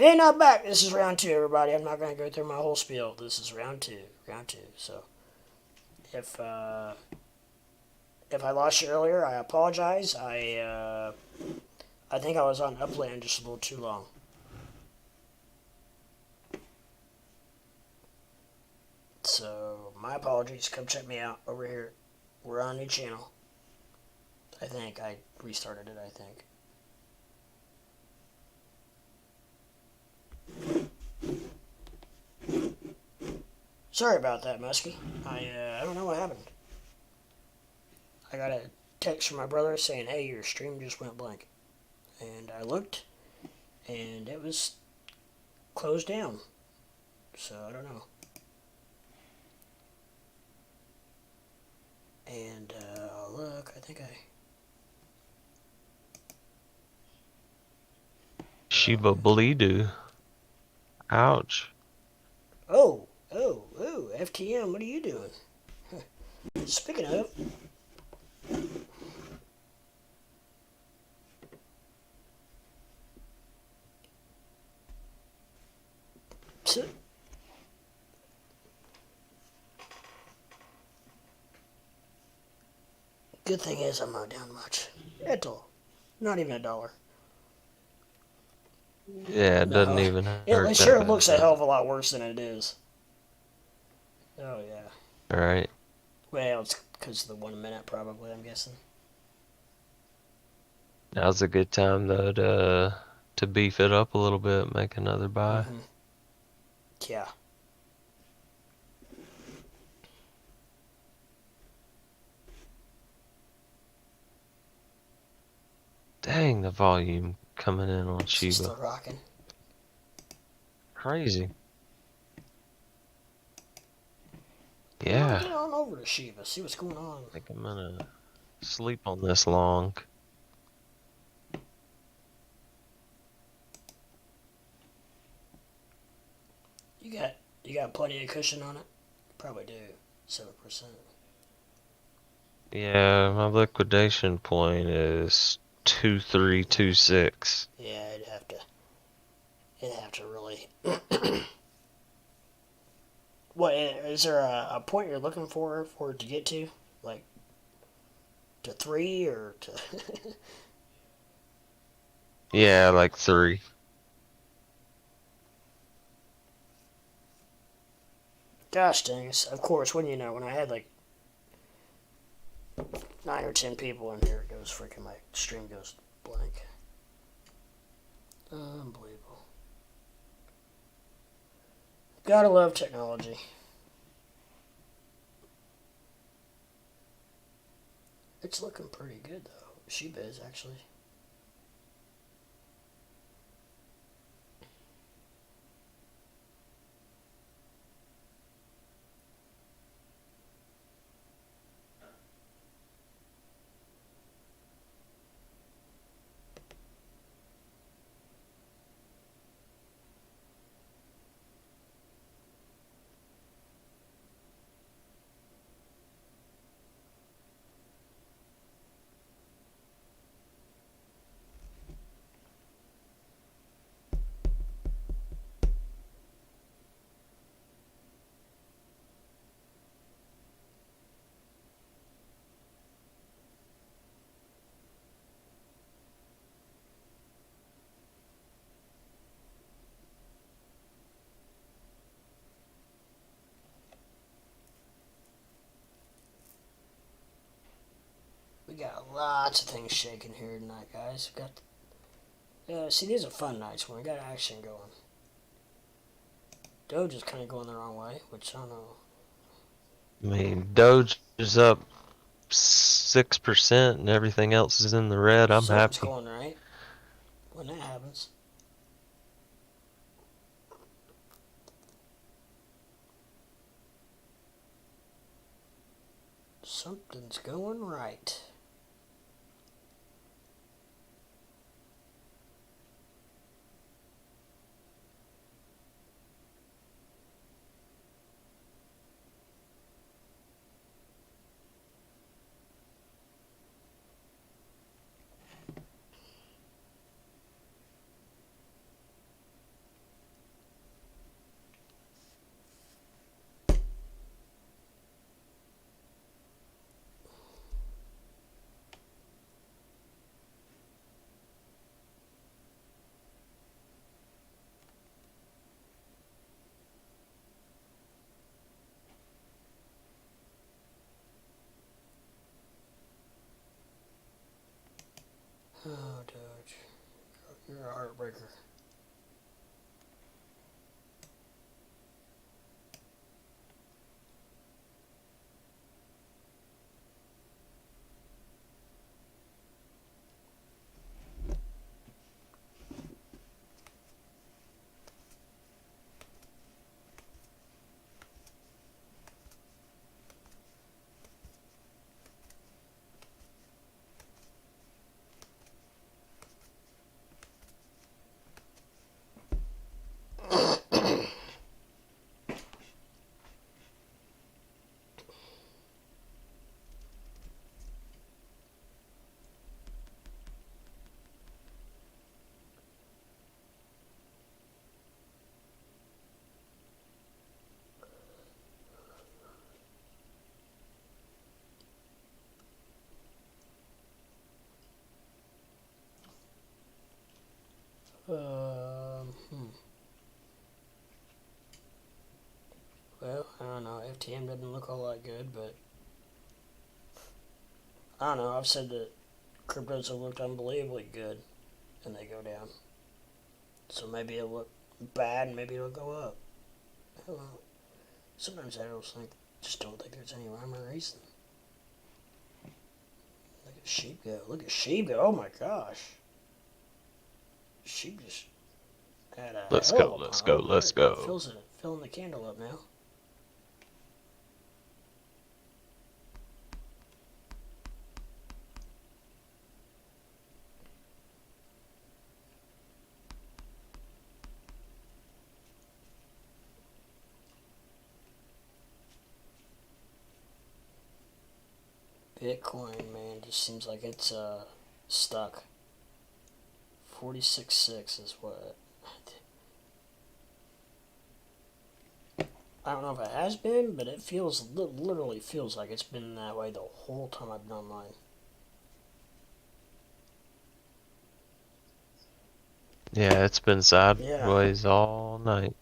And not back. This is round two, everybody. I'm not going to go through my whole spiel. This is round two. Round two. So if I lost you earlier, I apologize. I think I was on Upland just a little too long. So my apologies. Come check me out over here. We're on a new channel. I think I restarted it. I think. Sorry about that, Muskie. I don't know what happened. I got a text from my brother saying, "Hey, your stream just went blank," and I looked, and it was closed down. So I don't know. And look, I think I. Shiba Bleedu. Ouch. Oh, FTM, what are you doing? Speaking of, good thing is I'm not down much at all. Not even $1. Yeah, it doesn't No, even it hurt that sure bad, looks a does hell it? of a lot worse than it is. Oh yeah. Right. Well, it's because of the 1 minute, probably. I'm guessing. Now's a good time though to beef it up a little bit, make another buy. Mm-hmm. Yeah. Dang, the volume coming in on Is he Shiba. still rocking? Crazy. I'm gonna Yeah. get on over to Shiva, see what's going on. I think I'm gonna sleep on this long. You got you got plenty of cushion on it. Probably do. 7%. Yeah, my liquidation point is 2326. Yeah, it'd have to. It'd have to really. What is there a point you're looking for it to get to, like to three or to? Yeah, like 3. Gosh dang it! Of course, when when I had like 9 or 10 people in here, it goes freaking my stream goes blank. Unbelievable. Gotta love technology. It's looking pretty good though. Shiba is actually. We got lots of things shaking here tonight, guys. We got. See, these are fun nights when we got action going. Doge is kind of going the wrong way, which I don't know. I mean, Doge is up 6% and everything else is in the red. I'm Something's happy. going right when that happens. Something's going right. You're a heartbreaker. Hmm. Well, I don't know. FTM doesn't look a whole lot good, but I don't know. I've said that cryptos have looked unbelievably good, and they go down. So maybe it'll look bad, maybe it'll go up. I don't know. Sometimes I just don't think there's any rhyme or reason. Look at sheep go. Look at sheep go. Oh my gosh. Sheep just had a Let's hell go, of a let's pump. go, Oh, let's there it go. filling the candle up now. Bitcoin, man, just seems like it's stuck. 46.6 is what. I don't know if it has been, but it literally feels like it's been that way the whole time I've been online. Yeah, it's been Yeah. sideways all night.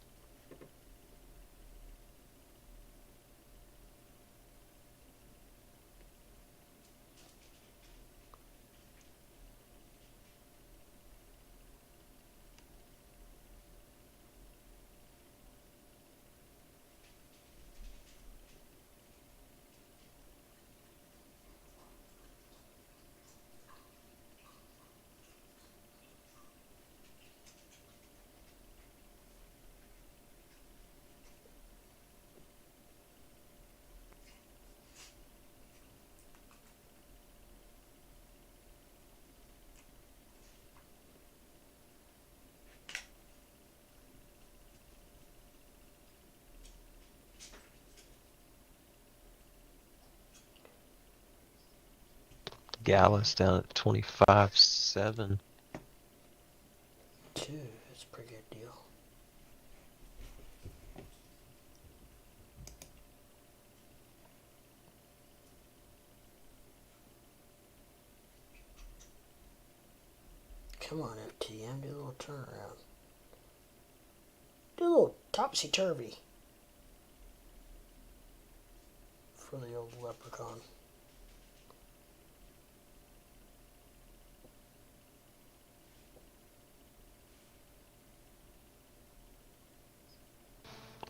Gallus down at 25.7. Dude, that's a pretty good deal. Come on, FTM, do a little turnaround. Do a little topsy-turvy for the old leprechaun.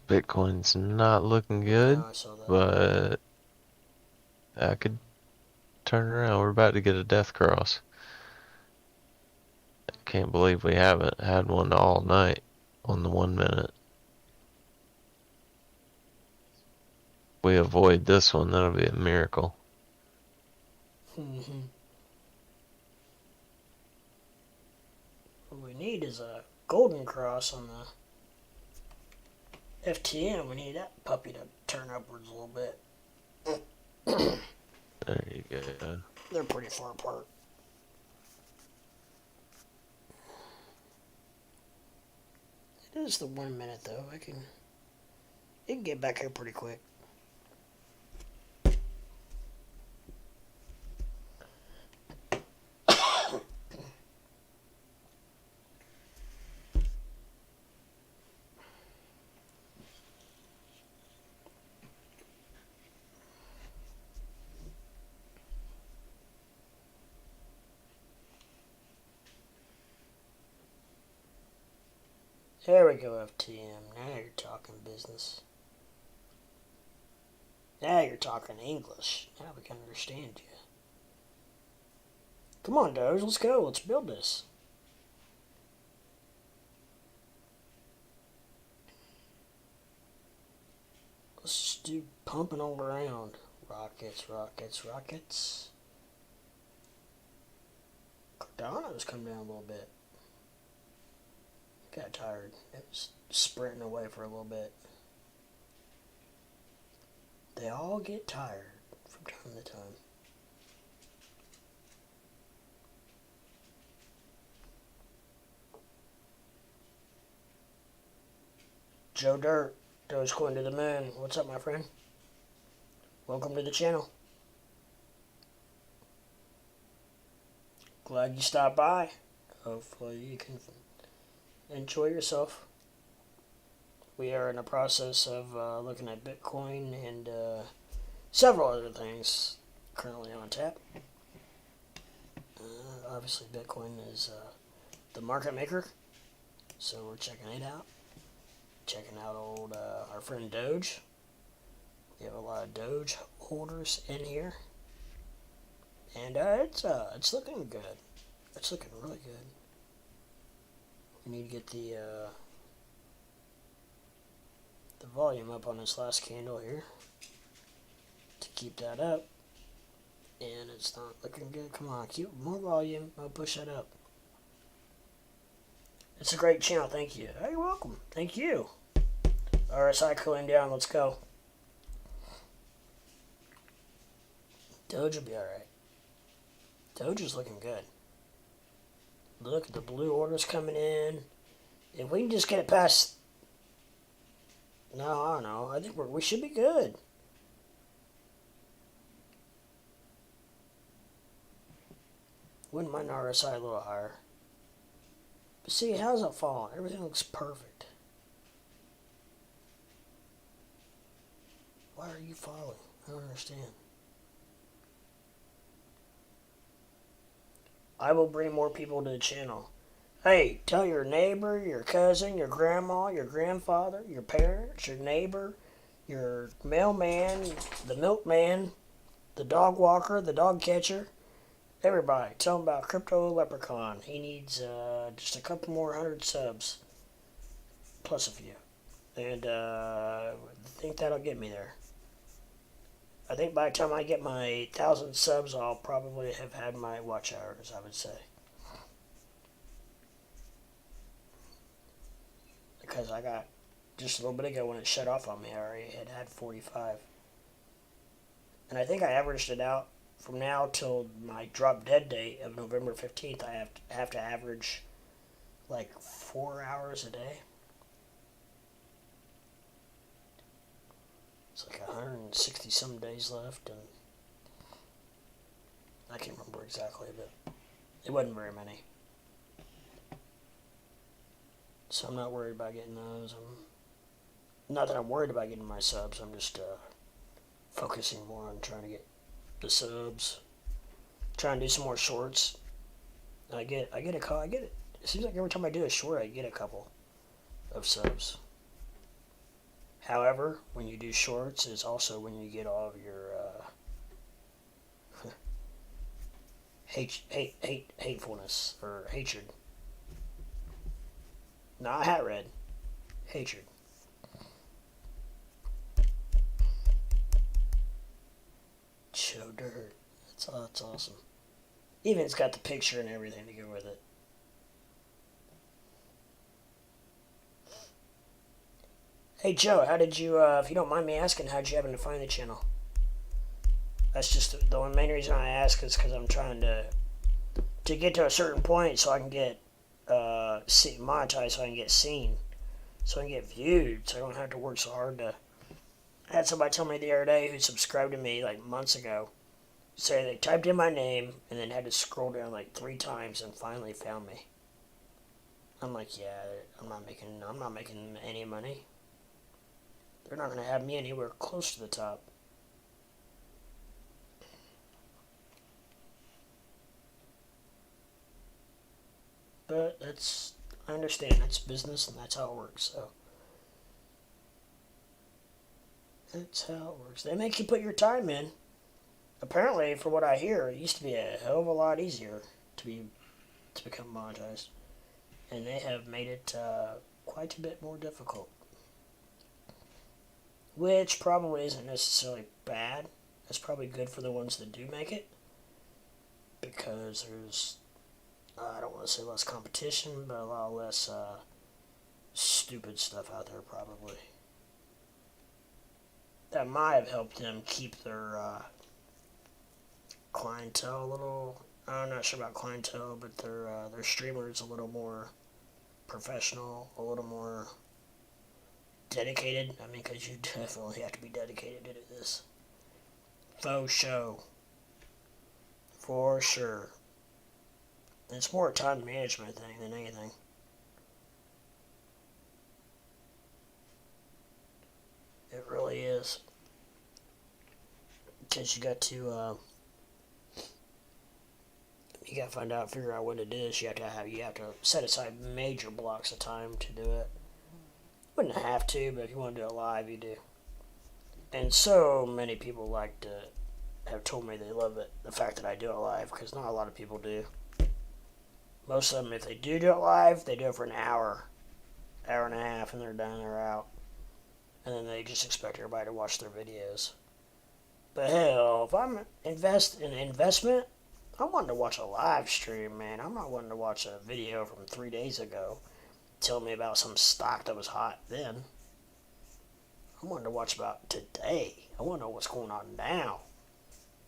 Bitcoin's not looking good, I saw that. but I could turn around. We're about to get a death cross. I can't believe we haven't had one all night on the 1 minute. If we avoid this one, that'll be a miracle. What we need is a golden cross on the FTM. We need that puppy to turn upwards a little bit. There you go. They're pretty far apart. It is the 1 minute though. It can get back here pretty quick. There we go, FTM. Now you're talking business. Now you're talking English. Now we can understand you. Come on, Doge, let's go. Let's build this. Let's just do pumping all around. Rockets, rockets, rockets. Cardano's come down a little bit. Got tired. It was sprinting away for a little bit. They all get tired from time to time. Joe Dirt, Dogecoin to the moon. What's up, my friend? Welcome to the channel. Glad you stopped by. Hopefully you can enjoy yourself. We are in the process of looking at Bitcoin and several other things currently on tap. Obviously, Bitcoin is the market maker, so we're checking it out. Checking out our friend Doge. We have a lot of Doge holders in here, and it's looking good. It's looking really good. We need to get the volume up on this last candle here to keep that up, and it's not looking good. Come on, keep more volume. I'll push that up. It's a great channel. Thank you. Oh, you're welcome. Thank you. RSI cooling down. Let's go. Doge will be alright. Doge is looking good. Look at the blue orders coming in. If we can just get it past... No, I don't know. I think we should be good. Wouldn't mind RSI a little higher. But see, how's it falling? Everything looks perfect. Why are you falling? I don't understand. I will bring more people to the channel. Hey, tell your neighbor, your cousin, your grandma, your grandfather, your parents, your neighbor, your mailman, the milkman, the dog walker, the dog catcher. Everybody, tell him about Crypto Leprechaun. He needs just a couple more 100 subs. Plus a few. And I think that'll get me there. I think by the time I get my 1,000 subs, I'll probably have had my watch hours, I would say. Because I got, just a little bit ago when it shut off on me, I already had 45. And I think I averaged it out from now till my drop dead date of November 15th. I have to average like 4 hours a day. It's like 160 some days left, and I can't remember exactly, but it wasn't very many. So I'm not worried about getting those. Not that I'm worried about getting my subs. I'm just focusing more on trying to get the subs. Trying to do some more shorts. I get it. It seems like every time I do a short, I get a couple of subs. However, when you do shorts, is also when you get all of your hatefulness or hatred. Not hat red, hatred. Show dirt. That's awesome. Even it's got the picture and everything to go with it. Hey Joe, how did you, if you don't mind me asking, how did you happen to find the channel? That's just the main reason I ask is because I'm trying to get to a certain point so I can get monetized, so I can get seen, so I can get viewed, so I don't have to work so hard to... I had somebody tell me the other day who subscribed to me like months ago, say they typed in my name and then had to scroll down like 3 times and finally found me. I'm like, yeah, I'm not making any money. They're not going to have me anywhere close to the top. But I understand. That's business and that's how it works. So that's how it works. They make you put your time in. Apparently, from what I hear, it used to be a hell of a lot easier to become monetized, and they have made it quite a bit more difficult. Which probably isn't necessarily bad. It's probably good for the ones that do make it, because there's, I don't want to say less competition, but a lot less stupid stuff out there probably. That might have helped them keep their clientele a little. I'm not sure about clientele, but their streamers a little more professional, a little more dedicated. I mean, because you definitely have to be dedicated to do this. Faux show. For sure. It's more a time management thing than anything. It really is. Because you got to find out, figure out when it is. You have to set aside major blocks of time to do it. Wouldn't have to, but if you want to do it live, you do. And so many people have told me they love it, the fact that I do it live, because not a lot of people do. Most of them, if they do it live, they do it for an hour and a half, and they're done, they're out. And then they just expect everybody to watch their videos. But hell, if I'm in investment, I'm wanting to watch a live stream, man. I'm not wanting to watch a video from 3 days ago telling me about some stock that was hot then. I wanted to watch about today. I want to know what's going on now.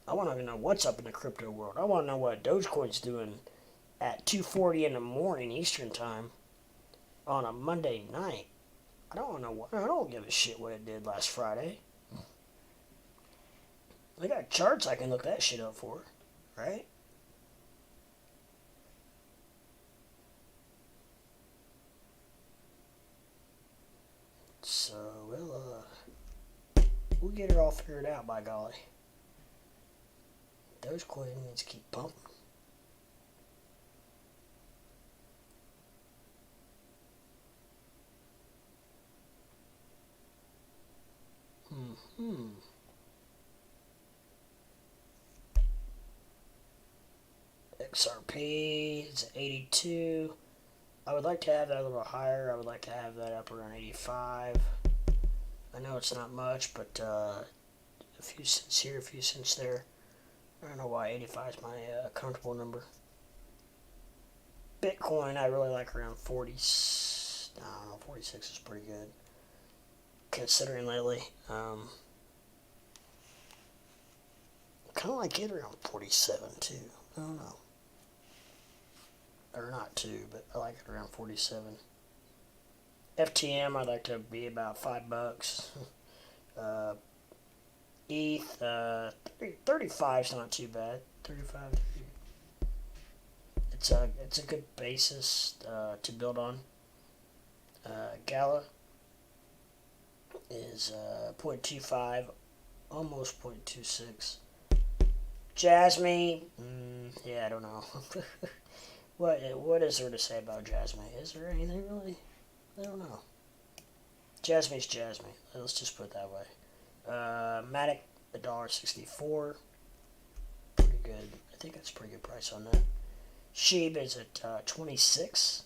I want to know what's up in the crypto world. I want to know what Dogecoin's doing at 2:40 in the morning Eastern time on a Monday night. I don't give a shit what it did last Friday. I got charts I can look that shit up for, right? So we'll get it all figured out, by golly. Dogecoin needs to keep pumping. XRP is 82. I would like to have that a little higher. I would like to have that up around 85. I know it's not much, but a few cents here, a few cents there. I don't know why 85 is my comfortable number. Bitcoin, I really like around 40. I don't know, 46 is pretty good, considering lately. Kind of like it around 47 too. I don't know. Or not too, but I like it around 47. FTM, I'd like to be about $5. ETH, 35 is not too bad. 35. It's a good basis to build on. Gala is 0.25, almost 0.26. Jasmine, yeah, I don't know. What is there to say about Jasmine? Is there anything really? I don't know. Jasmine's Jasmine. Let's just put it that way. Matic, $1.64. Pretty good. I think that's a pretty good price on that. Sheep is at 26,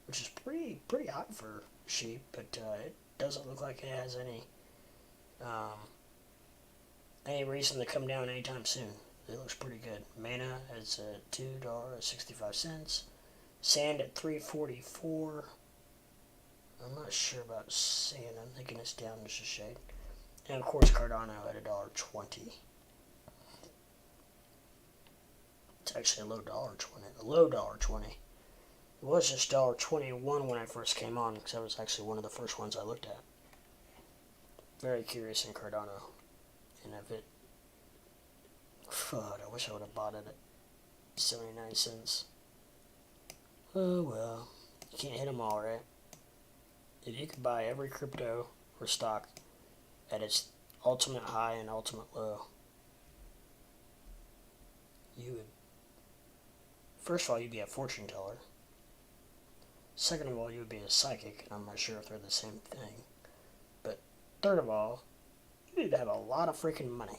which is pretty high for sheep, but it doesn't look like it has any reason to come down anytime soon. It looks pretty good. Mana is at $2.65. Sand at $3.44. I'm not sure about sand. I'm thinking it's down just a shade. And of course Cardano at $1.20. It's actually a low $1.20. It was just $1.21 when I first came on, because that was actually one of the first ones I looked at. Very curious in Cardano. And if it... I wish I would have bought it at 79 cents. Oh well. You can't hit them all, right? If you could buy every crypto or stock at its ultimate high and ultimate low, you would... First of all, you'd be a fortune teller. Second of all, you would be a psychic, and I'm not sure if they're the same thing. But third of all, you need to have a lot of freaking money.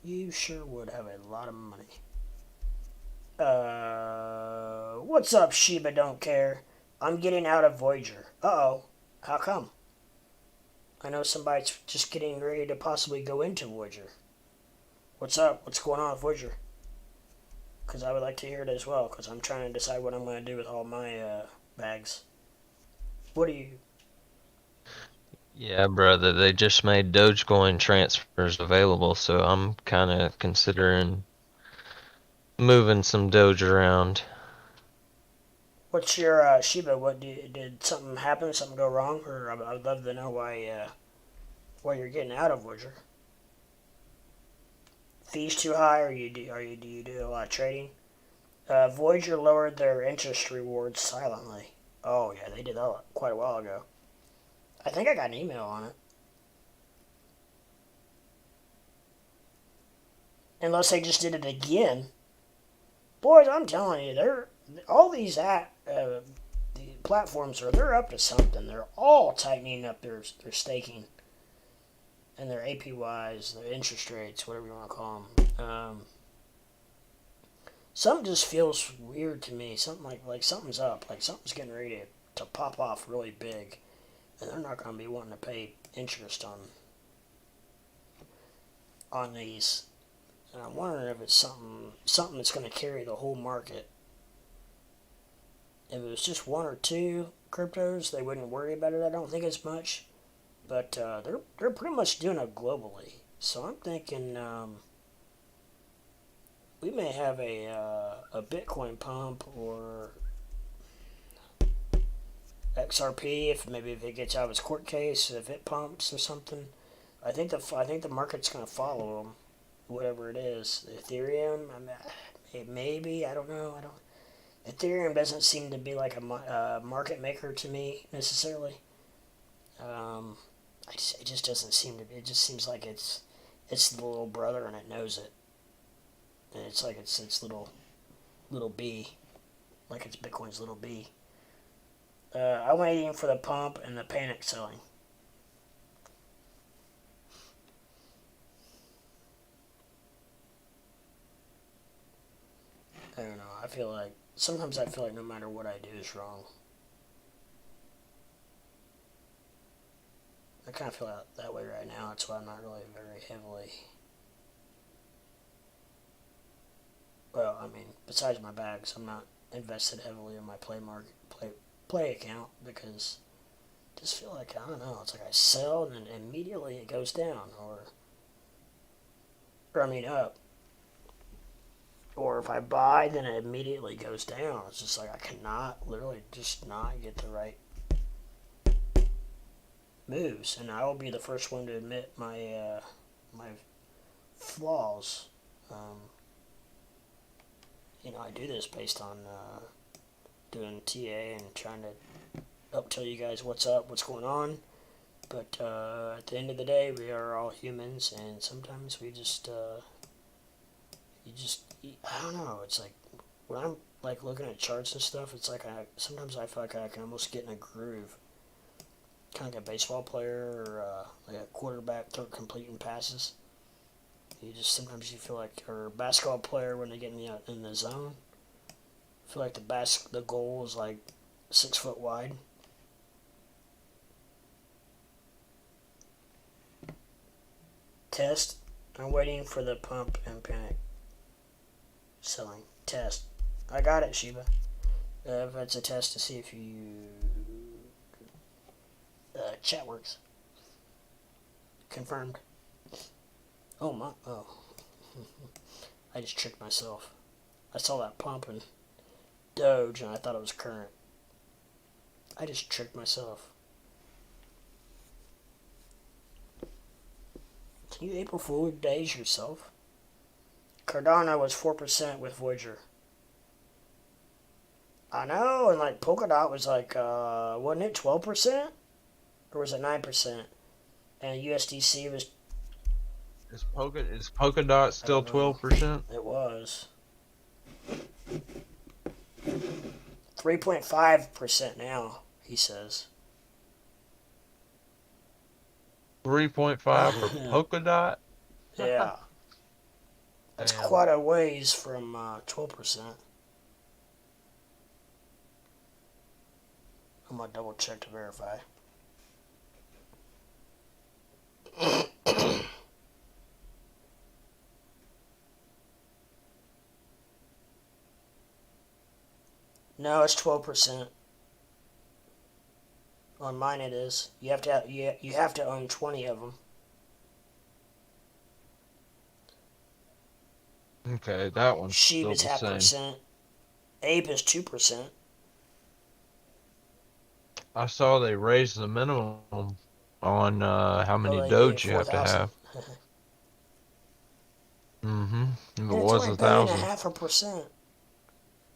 You sure would have a lot of money. What's up, Sheba Don't Care? I'm getting out of Voyager. Uh-oh. How come? I know somebody's just getting ready to possibly go into Voyager. What's up? What's going on with Voyager? Because I would like to hear it as well, because I'm trying to decide what I'm going to do with all my bags. What do you... Yeah, brother, they just made Dogecoin transfers available, so I'm kind of considering moving some Doge around. What's your, Sheba, did something happen, something go wrong? Or I'd love to know why you're getting out of Voyager. Fees too high, or do you do a lot of trading? Voyager lowered their interest rewards silently. Oh yeah, they did that quite a while ago. I think I got an email on it. Unless they just did it again. Boys, I'm telling you, they're all these the platforms they're up to something. They're all tightening up their staking and their APYs, their interest rates, whatever you want to call them. Something just feels weird to me. Something like something's up. Like something's getting ready to pop off really big, and they're not going to be wanting to pay interest on these. And I'm wondering if it's something that's going to carry the whole market. If it was just one or two cryptos, they wouldn't worry about it. I don't think as much, but they're pretty much doing it globally. So I'm thinking we may have a Bitcoin pump or XRP if it gets out of its court case, if it pumps or something. I think the market's going to follow them, whatever it is. Ethereum, maybe, I don't know. Ethereum doesn't seem to be like a market maker to me necessarily. It just doesn't seem to be. It just seems like it's the little brother and it knows it, and it's like it's little B, like it's Bitcoin's little B. I'm waiting for the pump and the panic selling. I don't know. Sometimes I feel like no matter what I do is wrong. I kind of feel that way right now. That's why I'm not really very heavily. Well, I mean, besides my bags, I'm not invested heavily in my play account because I just feel like I don't know. It's like I sell and then immediately it goes down, or I mean up. Or if I buy, then it immediately goes down. It's just like I cannot literally just not get the right moves, and I will be the first one to admit my flaws. I do this based on doing TA and trying to tell you guys what's up, what's going on. But at the end of the day, we are all humans, and sometimes we just I don't know. It's like when I'm like looking at charts and stuff, it's like sometimes I feel like I can almost get in a groove, kind of like a baseball player or like a quarterback completing passes. Sometimes you feel like, or a basketball player when they get in the zone. I feel like the goal is like 6 foot wide. Test. I'm waiting for the pump and panic. Selling. Test. I got it, Sheba. That's a test to see if chat works. Confirmed. Oh my. Oh. I just tricked myself. I saw that pump and Doge and I thought it was current. I just tricked myself. Can you April Fool days yourself? Cardano was 4% with Voyager. I know, and like Polkadot was like, wasn't it 12%? Or was it 9%? And USDC was... Is Polkadot still 12%? It was. 3.5% now, he says. 3.5 for Polkadot? Yeah, that's Damn. quite a ways from 12%. I'm gonna double check to verify. No, it's 12%. On mine, it is. You have to own 20 of them. Okay, that one's Sheep still is the half same. percent. Ape is 2%. I saw they raised the minimum on how Oh, many they did Doge you four have to thousand, have. Mm-hmm. If it and it's was only a paying a thousand. half a percent.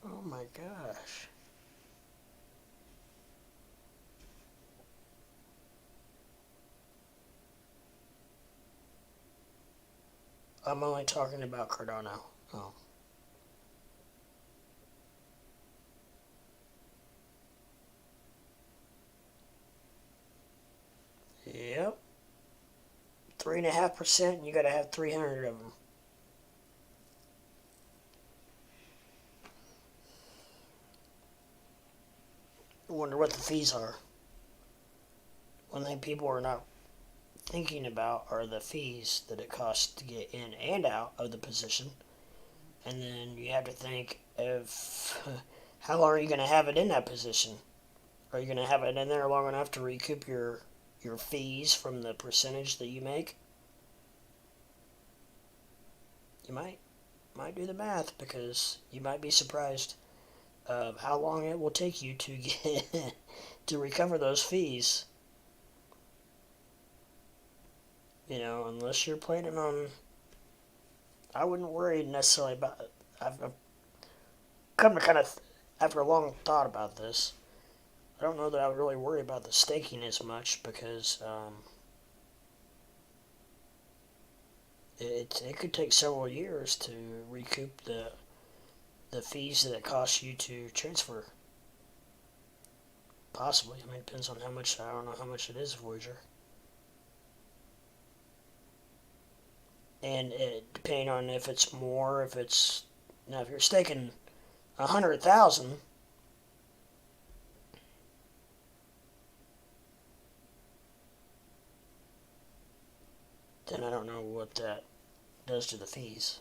Oh my gosh! I'm only talking about Cardano. Oh, yep, 3.5%. You got to have 300 of them. I wonder what the fees are. One thing people are not thinking about are the fees that it costs to get in and out of the position. And then you have to think of how long are you going to have it in that position? Are you going to have it in there long enough to recoup your fees from the percentage that you make? You might do the math because you might be surprised of how long it will take you to get to recover those fees. You know, unless you're planning on, I wouldn't worry necessarily about it. I've come to kind of, after a long thought about this, I don't know that I would really worry about the staking as much because it could take several years to recoup the fees that it costs you to transfer. Possibly. I mean, it depends on how much. I don't know how much it is, Voyager. And depending on if it's more, if it's now if you're staking 100,000, then I don't know what that does to the fees.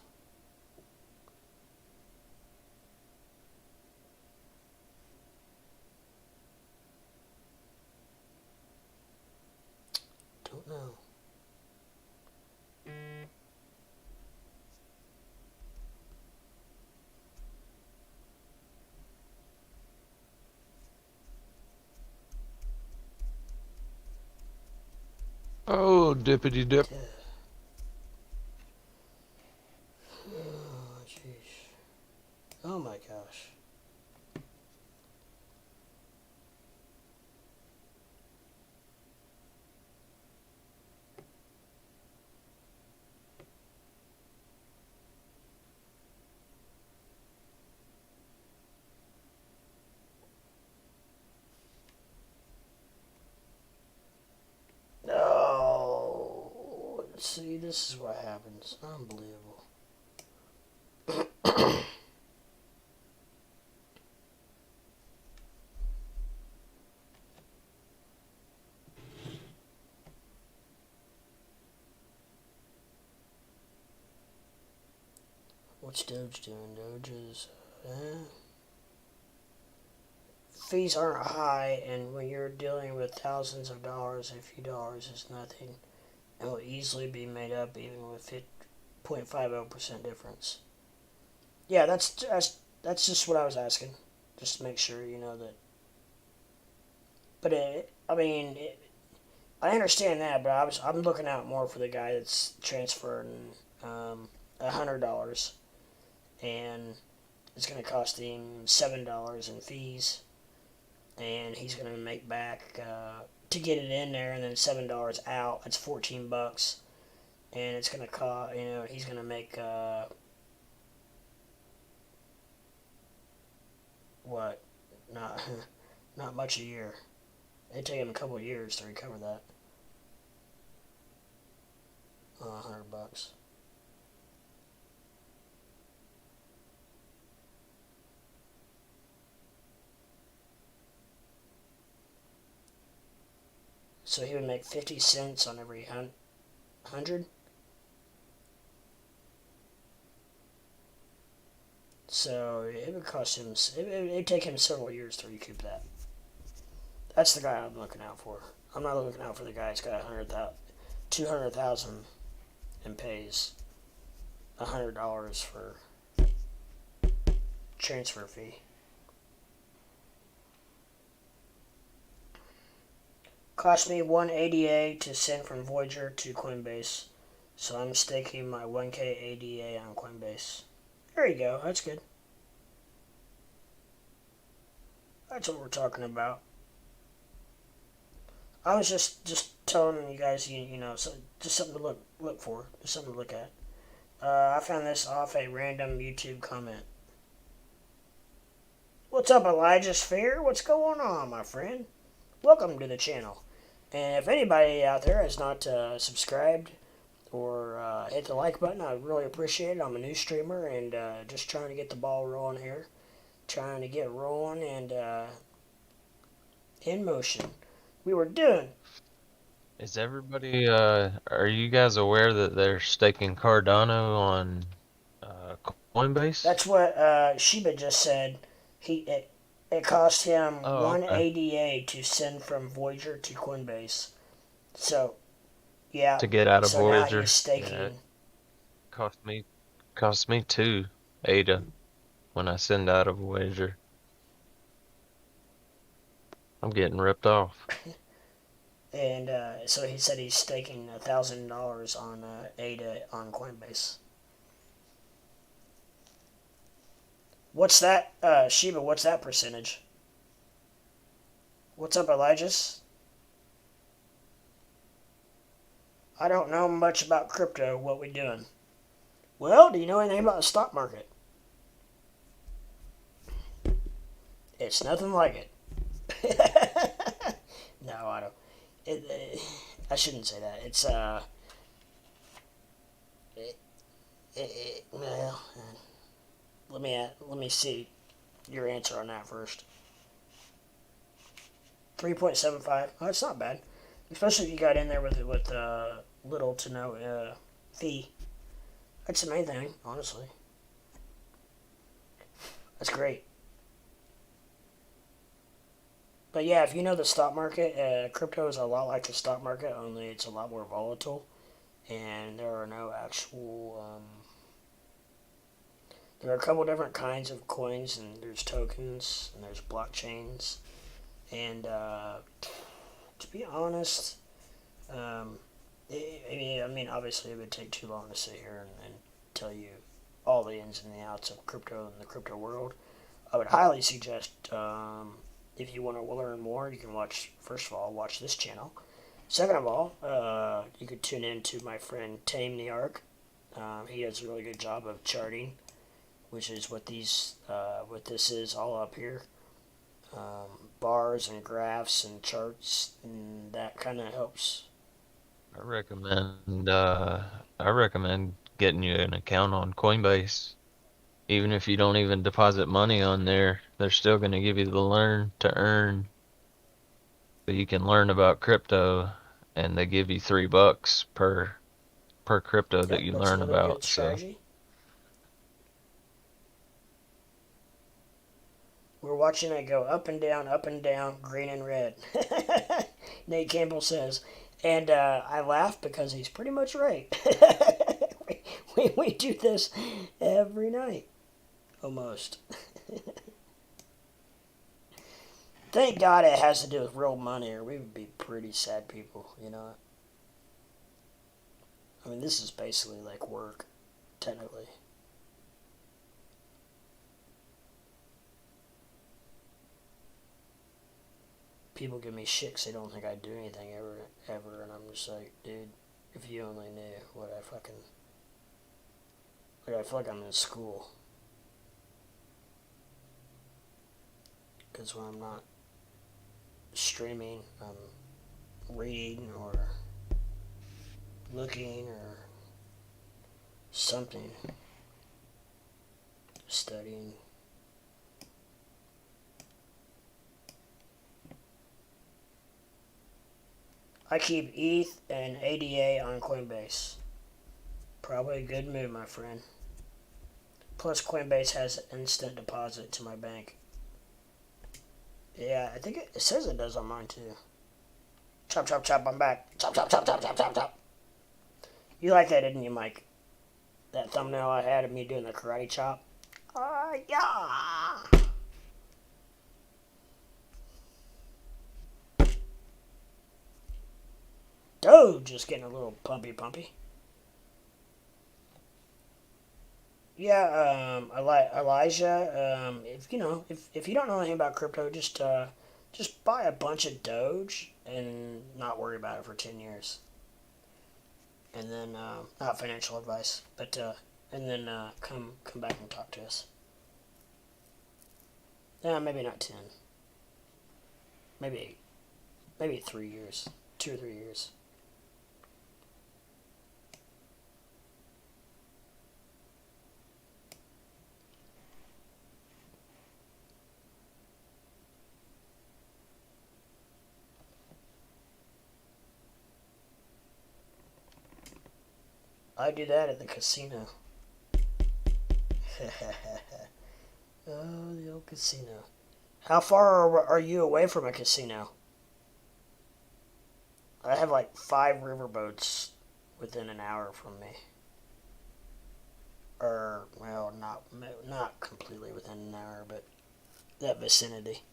Don't know. Oh, dippity dip. Oh, jeez. Oh my gosh. Oh, see, this is what happens. Unbelievable. What's Doge doing? Doge is. Fees aren't high, and when you're dealing with thousands of dollars, a few dollars is nothing, and will easily be made up even with 0.50% difference. Yeah, that's just what I was asking, just to make sure you know that. But I mean, I understand that, but I'm looking out more for the guy that's transferring $100, and it's going to cost him $7 in fees, and he's going to make back to get it in there, and then $7 out. That's $14, and it's going to cost. You know, he's going to make what Not not much a year. It'd take him a couple of years to recover that. $100. So he would make 50 cents on every 100. So it would cost him. It'd take him several years to recoup that. That's the guy I'm looking out for. I'm not looking out for the guy who's got 200,000 and pays $100 for transfer fee. Cost me 1 ADA to send from Voyager to Coinbase, so I'm staking my 1K ADA on Coinbase. There you go. That's good. That's what we're talking about. I was just telling you guys, you know, so just something to look for, just something to look at. I found this off a random YouTube comment. What's up, Elijah Sphere? What's going on, my friend? Welcome to the channel. And if anybody out there has not subscribed or hit the like button, I really appreciate it. I'm a new streamer and just trying to get the ball rolling here. Trying to get rolling and in motion. We were doing. Is everybody, are you guys aware that they're staking Cardano on Coinbase? That's what Sheba just said. It cost him Oh, 1 okay. ADA to send from Voyager to Coinbase. So, yeah. To get out of So now he's Voyager. Yeah, staking. it cost me 2 ADA when I send out of Voyager. I'm getting ripped off. And so he said he's staking $1,000 on ADA on Coinbase. What's that, Sheba? What's that percentage? What's up, Elijahs? I don't know much about crypto. What we doing? Well, do you know anything about the stock market? It's nothing like it. No, I don't. I shouldn't say that. It's well, let me see your answer on that first. 3.75. Oh, that's not bad, especially if you got in there with little to no fee. That's the main thing, honestly. That's great. But yeah, if you know the stock market, crypto is a lot like the stock market, only it's a lot more volatile, and there are no actual. There are a couple different kinds of coins, and there's tokens, and there's blockchains, and to be honest, I mean, obviously, it would take too long to sit here and tell you all the ins and the outs of crypto and the crypto world. I would highly suggest, if you want to learn more, you can first of all, watch this channel. Second of all, you could tune in to my friend Tame the Ark. He does a really good job of charting, which is what this is all up here. Bars and graphs and charts, and that kind of helps. I recommend getting you an account on Coinbase. Even if you don't even deposit money on there, they're still going to give you the learn to earn. So you can learn about crypto, and they give you $3 per crypto that Yep, you that's a learn really good about. So strategy. We're watching it go up and down, green and red. Nate Campbell says, and I laugh because he's pretty much right. we do this every night, almost. Thank God it has to do with real money, or we would be pretty sad people, you know. I mean, this is basically like work, technically. People give me shit 'cause they don't think I do anything ever, and I'm just like, dude, if you only knew what I fucking... Like, I feel like I'm in school. because when I'm not streaming, I'm reading or looking or something, studying. I keep ETH and ADA on Coinbase. Probably a good move, my friend. Plus, Coinbase has instant deposit to my bank. Yeah, I think it says it does on mine too. Chop, chop, chop, I'm back. Chop, chop, chop, chop, chop, chop, chop. You like that, didn't you, Mike? That thumbnail I had of me doing the karate chop? Yeah! Doge just getting a little pumpy. Yeah, Elijah. If you don't know anything about crypto, just buy a bunch of Doge and not worry about it for 10 years. And then not financial advice, but and then come back and talk to us. Yeah, maybe not 10. Maybe 3 years, 2 or 3 years. I do that at the casino. Oh, the old casino. How far are you away from a casino? I have like 5 riverboats within an hour from me. Or, well, not completely within an hour, but that vicinity.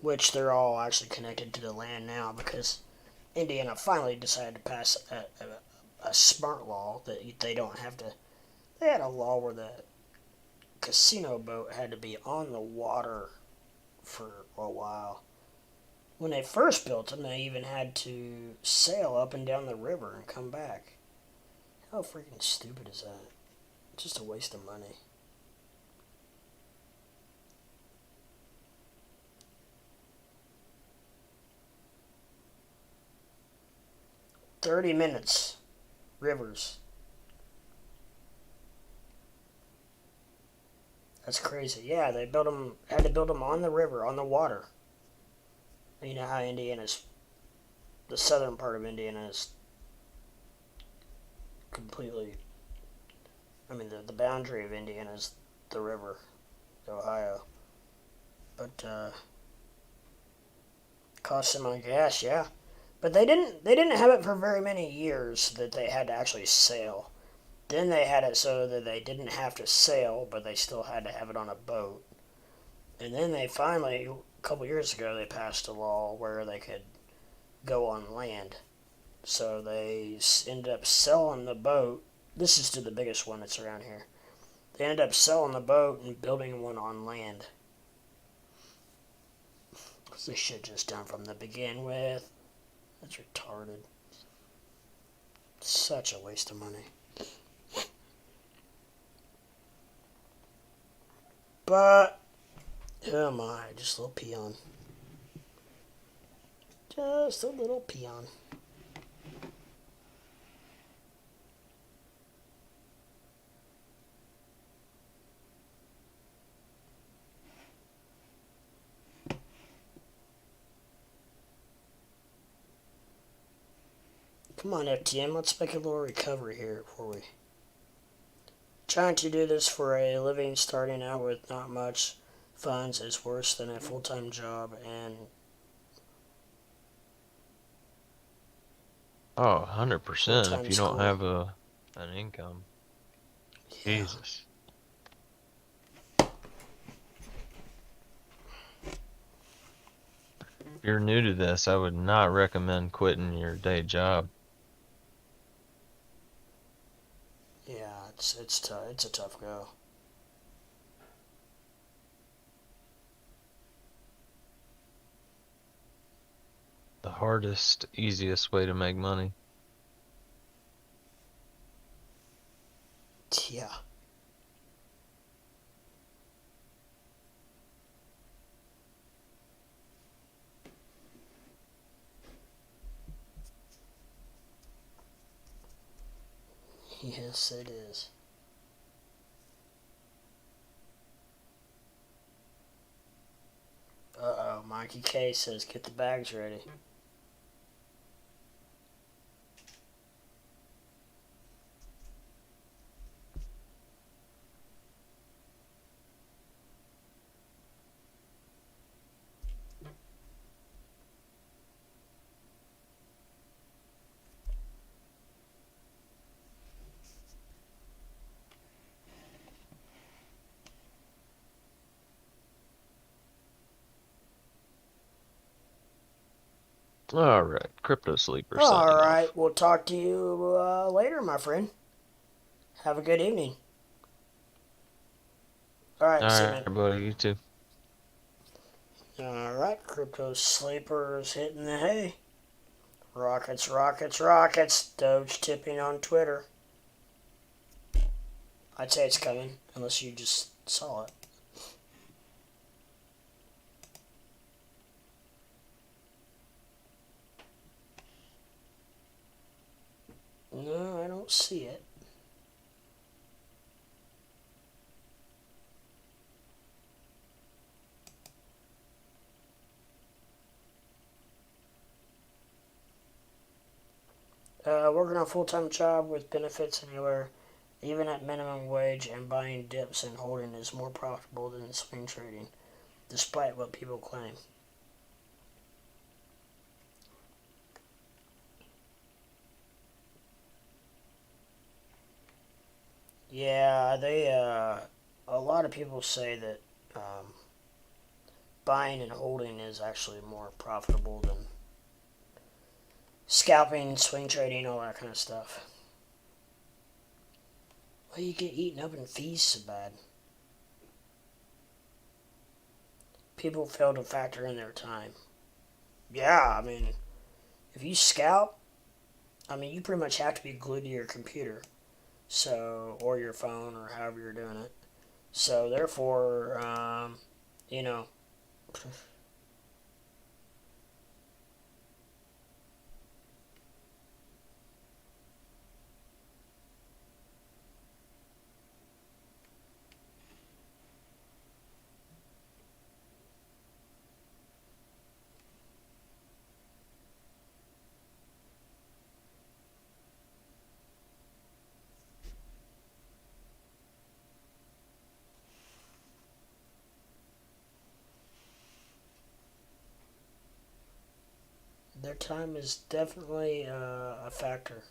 Which they're all actually connected to the land now because Indiana finally decided to pass a smart law that they don't have to. They had a law where the casino boat had to be on the water for a while. When they first built them, they even had to sail up and down the river and come back. How freaking stupid is that? Just a waste of money. $30 rivers. That's crazy. Yeah, they had to build them on the river, on the water. You know how the southern part of Indiana is completely, the boundary of Indiana is the river, the Ohio. But, cost them on gas, yeah. But they didn't have it for very many years that they had to actually sail. Then they had it so that they didn't have to sail, but they still had to have it on a boat. And then they finally, a couple years ago, they passed a law where they could go on land. So they ended up selling the boat. This is to the biggest one that's around here. They ended up selling the boat and building one on land. They should just done from the begin with. That's retarded. Such a waste of money. But who am I? Just a little peon. Just a little peon. Come on, FTM, let's make a little recovery here before we... Trying to do this for a living, starting out with not much funds is worse than a full-time job and... Oh, 100% if full-time you don't school. have an income. Yeah. Jesus. If you're new to this, I would not recommend quitting your day job. Yeah, it's tough. It's a tough go. The hardest, easiest way to make money. Yeah. Yes, it is. Uh-oh, Mikey K says, get the bags ready. All right, Crypto Sleeper All signing right, off. we'll talk to you later, my friend. Have a good evening. All All right, see you, right, man. buddy. You too. All right, Crypto Sleeper's hitting the hay. Rockets, rockets, rockets. Doge tipping on Twitter. I'd say it's coming, unless you just saw it. No, I don't see it. Working a full-time job with benefits anywhere, even at minimum wage, and buying dips and holding is more profitable than swing trading, despite what people claim. Yeah, a lot of people say that buying and holding is actually more profitable than scalping, swing trading, all that kind of stuff. Why you get eaten up in fees so bad? People fail to factor in their time. Yeah, I mean, if you scalp, I mean, you pretty much have to be glued to your computer, so or your phone or however you're doing it. So therefore, you know, their time is definitely a factor.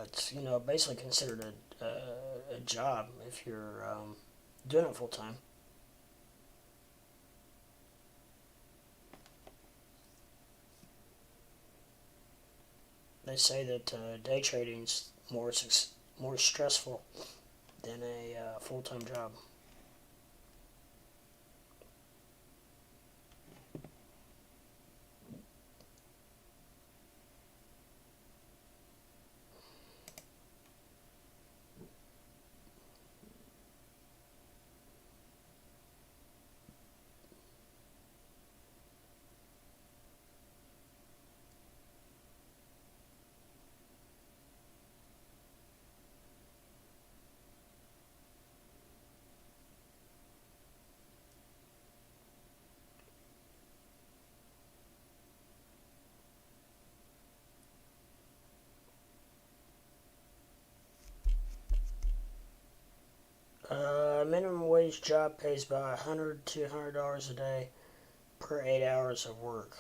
It's basically considered a job if you're doing it full time. They say that day trading's more stressful than a full time job. Minimum wage job pays about $100 to $200 a day per 8 hours of work.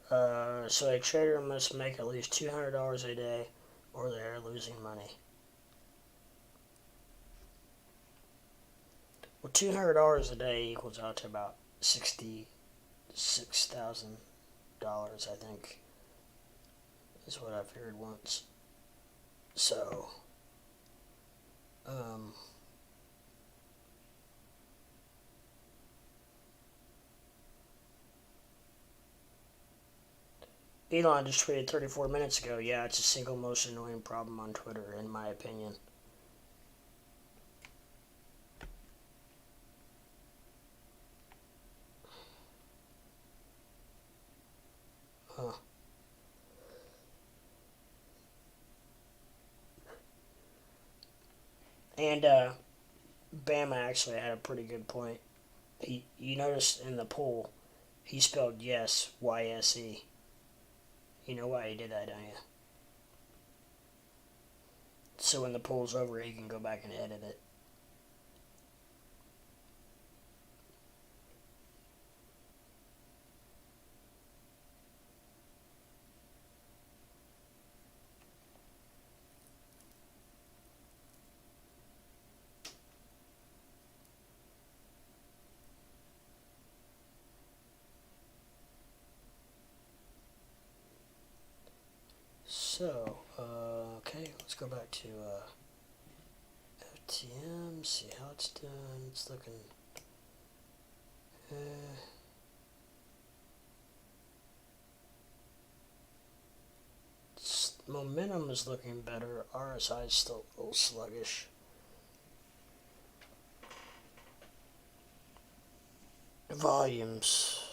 So a trader must make at least $200 a day, or they're losing money. Well, $200 a day equals out to about $66,000, I think, is what I've heard once. So, um, Elon just tweeted 34 minutes ago, yeah, it's the single most annoying problem on Twitter, in my opinion. Huh. And Bama actually had a pretty good point. You notice in the poll, he spelled yes, Y-S-E. You know why he did that, don't you? So when the poll's over, he can go back and edit it. So, okay, let's go back to FTM, see how it's done. It's looking. Momentum is looking better. RSI is still a little sluggish. Volumes,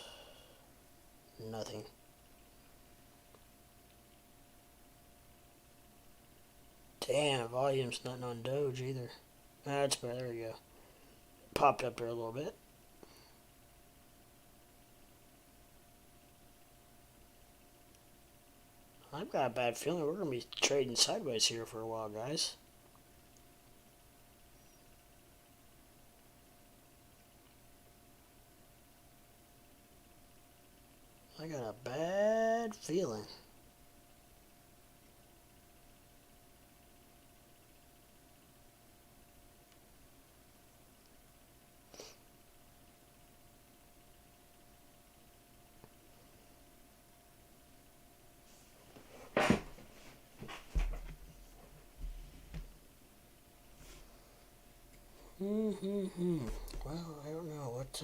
nothing. Damn, volume's nothing on Doge either. That's better. There we go. Popped up there a little bit. I've got a bad feeling we're going to be trading sideways here for a while, guys. I got a bad feeling. Well, I don't know what.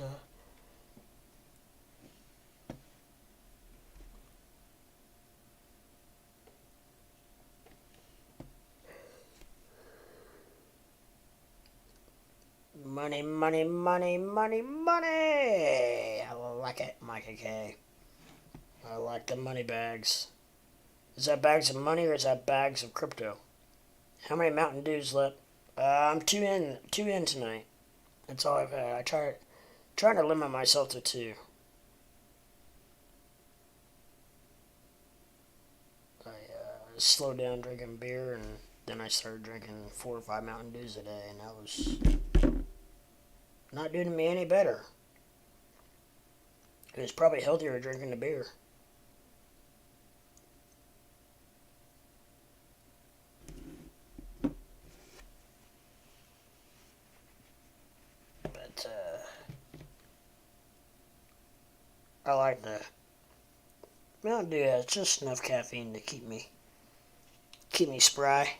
Money, money, money, money, money. I like it, Micah K. I like the money bags. Is that bags of money or is that bags of crypto? How many Mountain Dews left? I'm two in tonight. That's all I've had. Trying to limit myself to two. I slowed down drinking beer and then I started drinking 4 or 5 Mountain Dews a day, and that was not doing me any better. It was probably healthier drinking the beer. But I like the Mountain Dew has just enough caffeine to keep me spry.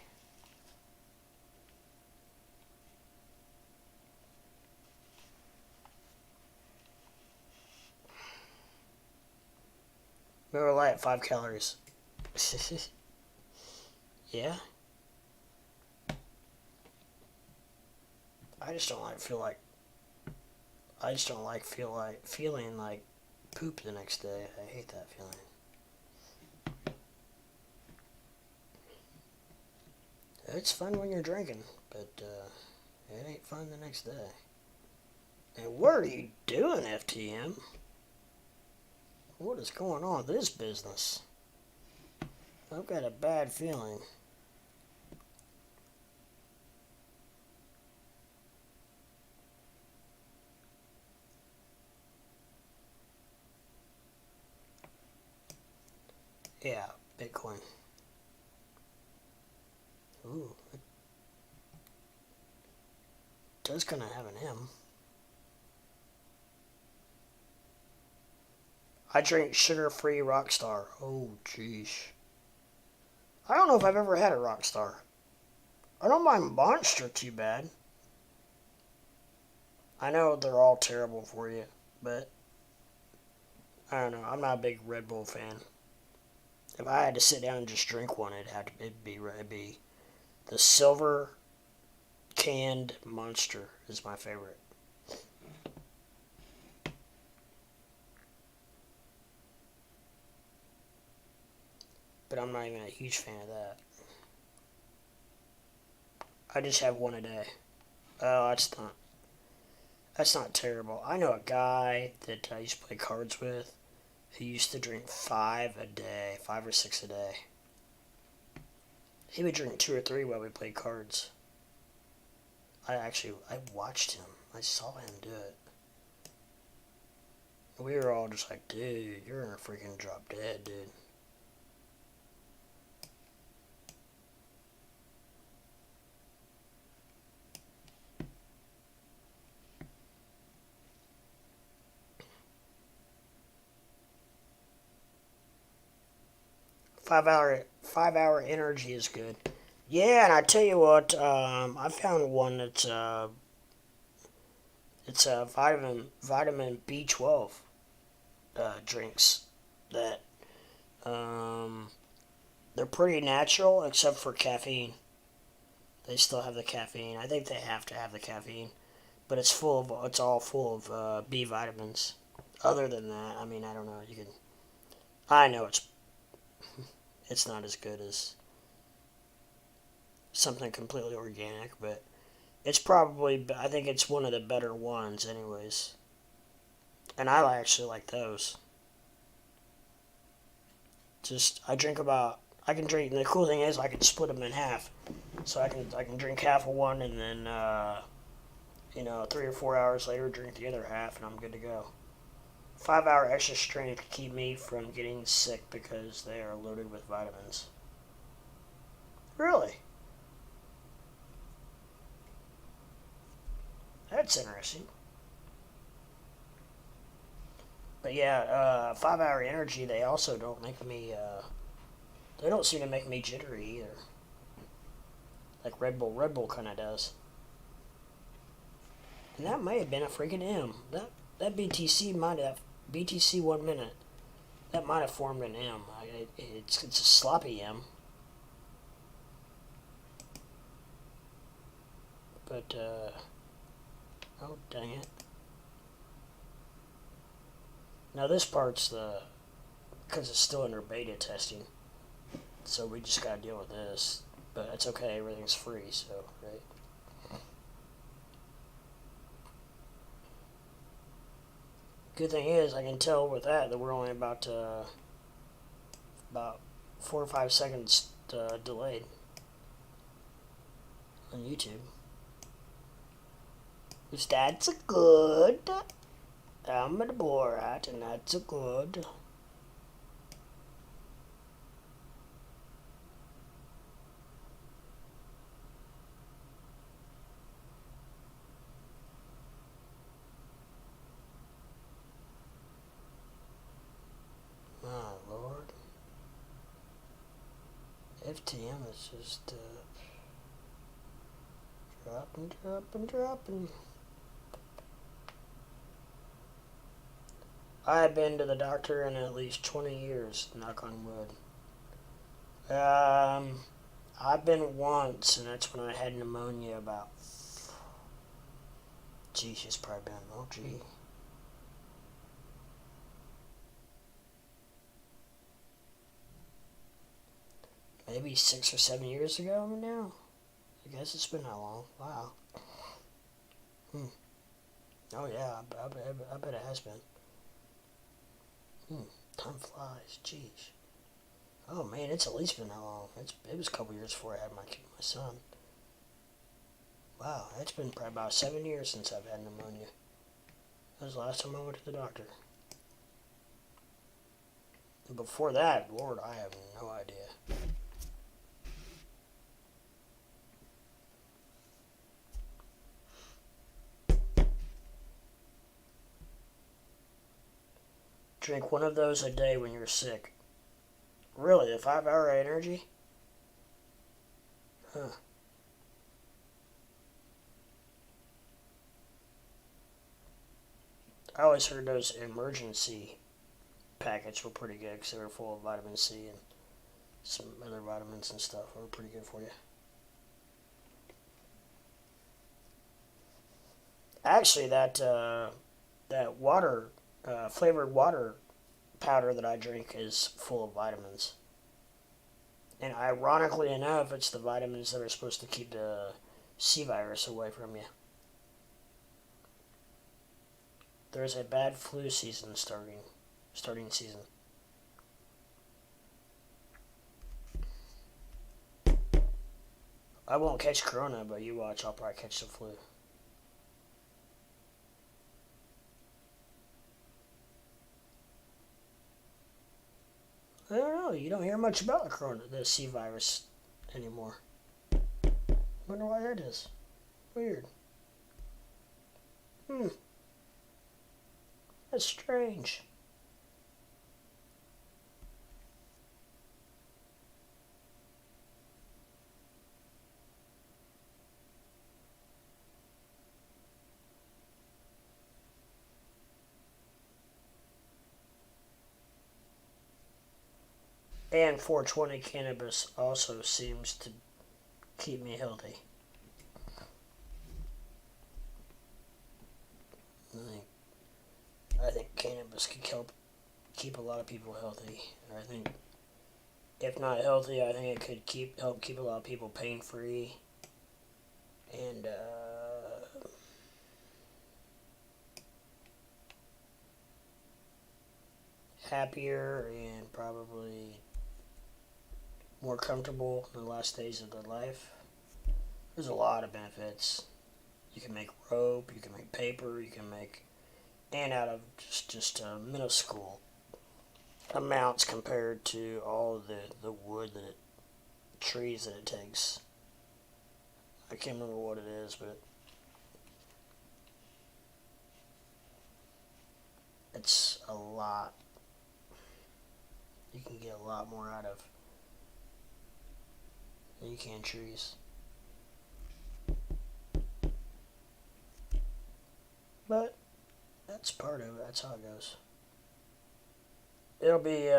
Miller Lite, 5 calories. Yeah. I just don't feeling like poop the next day. I hate that feeling. It's fun when you're drinking, but it ain't fun the next day. And what are you doing, FTM? What is going on with this business? I've got a bad feeling. Yeah, Bitcoin. Ooh, it does kind of have an M. I drink sugar-free Rockstar. Oh, jeez. I don't know if I've ever had a Rockstar. I don't mind Monster too bad. I know they're all terrible for you, but I don't know. I'm not a big Red Bull fan. If I had to sit down and just drink one, it'd be the silver canned Monster is my favorite. But I'm not even a huge fan of that. I just have one a day. Oh, that's not terrible. I know a guy that I used to play cards with who used to drink 5 or 6 a day. He would drink 2 or 3 while we played cards. I watched him. I saw him do it. We were all just like, dude, you're gonna freaking drop dead, dude. Five hour energy is good. Yeah, and I tell you what, I found one that's it's a vitamin B12 drinks that they're pretty natural except for caffeine. They still have the caffeine. I think they have to have the caffeine, but it's all full of B vitamins. Other than that, I mean, I don't know. I know it's not as good as something completely organic, but I think it's one of the better ones, anyways. And I actually like those. I can drink, and the cool thing is I can split them in half. So I can drink half of one and then, 3 or 4 hours later drink the other half and I'm good to go. 5 hour extra strength to keep me from getting sick because they are loaded with vitamins. Really? That's interesting. But yeah, 5 hour energy, they also don't make me, they don't seem to make me jittery either. Like Red Bull kind of does. And that may have been a freaking M. That BTC 1 minute, that might have formed an M. It's a sloppy M. But, oh, dang it. Now this part's because it's still under beta testing. So we just gotta deal with this. But it's okay, everything's free, so, right? Good thing is, I can tell with that we're only about 4 or 5 seconds delayed on YouTube. Which that's good. I'm at the Borat, and that's good. Oh, Lord. FTM is just dropping. I've been to the doctor in at least 20 years, knock on wood. I've been once, and that's when I had pneumonia about... Geez, it's probably been, oh gee. Maybe 6 or 7 years ago now? I guess it's been that long. Wow. Oh yeah, I bet it has been. Time flies. Jeez. Oh man, it's at least been that long. It was a couple years before I had my son. Wow, it's been probably about 7 years since I've had pneumonia. That was the last time I went to the doctor. And before that, Lord, I have no idea. Drink one of those a day when you're sick. Really, the 5 hour energy? Huh. I always heard those emergency packets were pretty good because they were full of vitamin C and some other vitamins and stuff are pretty good for you. Actually, that water, flavored water powder that I drink is full of vitamins. And ironically enough, it's the vitamins that are supposed to keep the C virus away from you. There's a bad flu season starting season. I won't catch corona, but you watch, I'll probably catch the flu. I don't know. You don't hear much about the C virus anymore. Wonder why that is. Weird. That's strange. And 420 cannabis also seems to keep me healthy. I think cannabis can help keep a lot of people healthy. I think, if not healthy, I think it could help keep a lot of people pain free and happier and probably more comfortable in the last days of their life. There's a lot of benefits. You can make rope, you can make paper, you can make, and out of just minuscule amounts compared to all the wood trees that it takes. I can't remember what it is, but it's a lot. You can get a lot more out of than you can trees. But that's part of it. That's how it goes. It'll be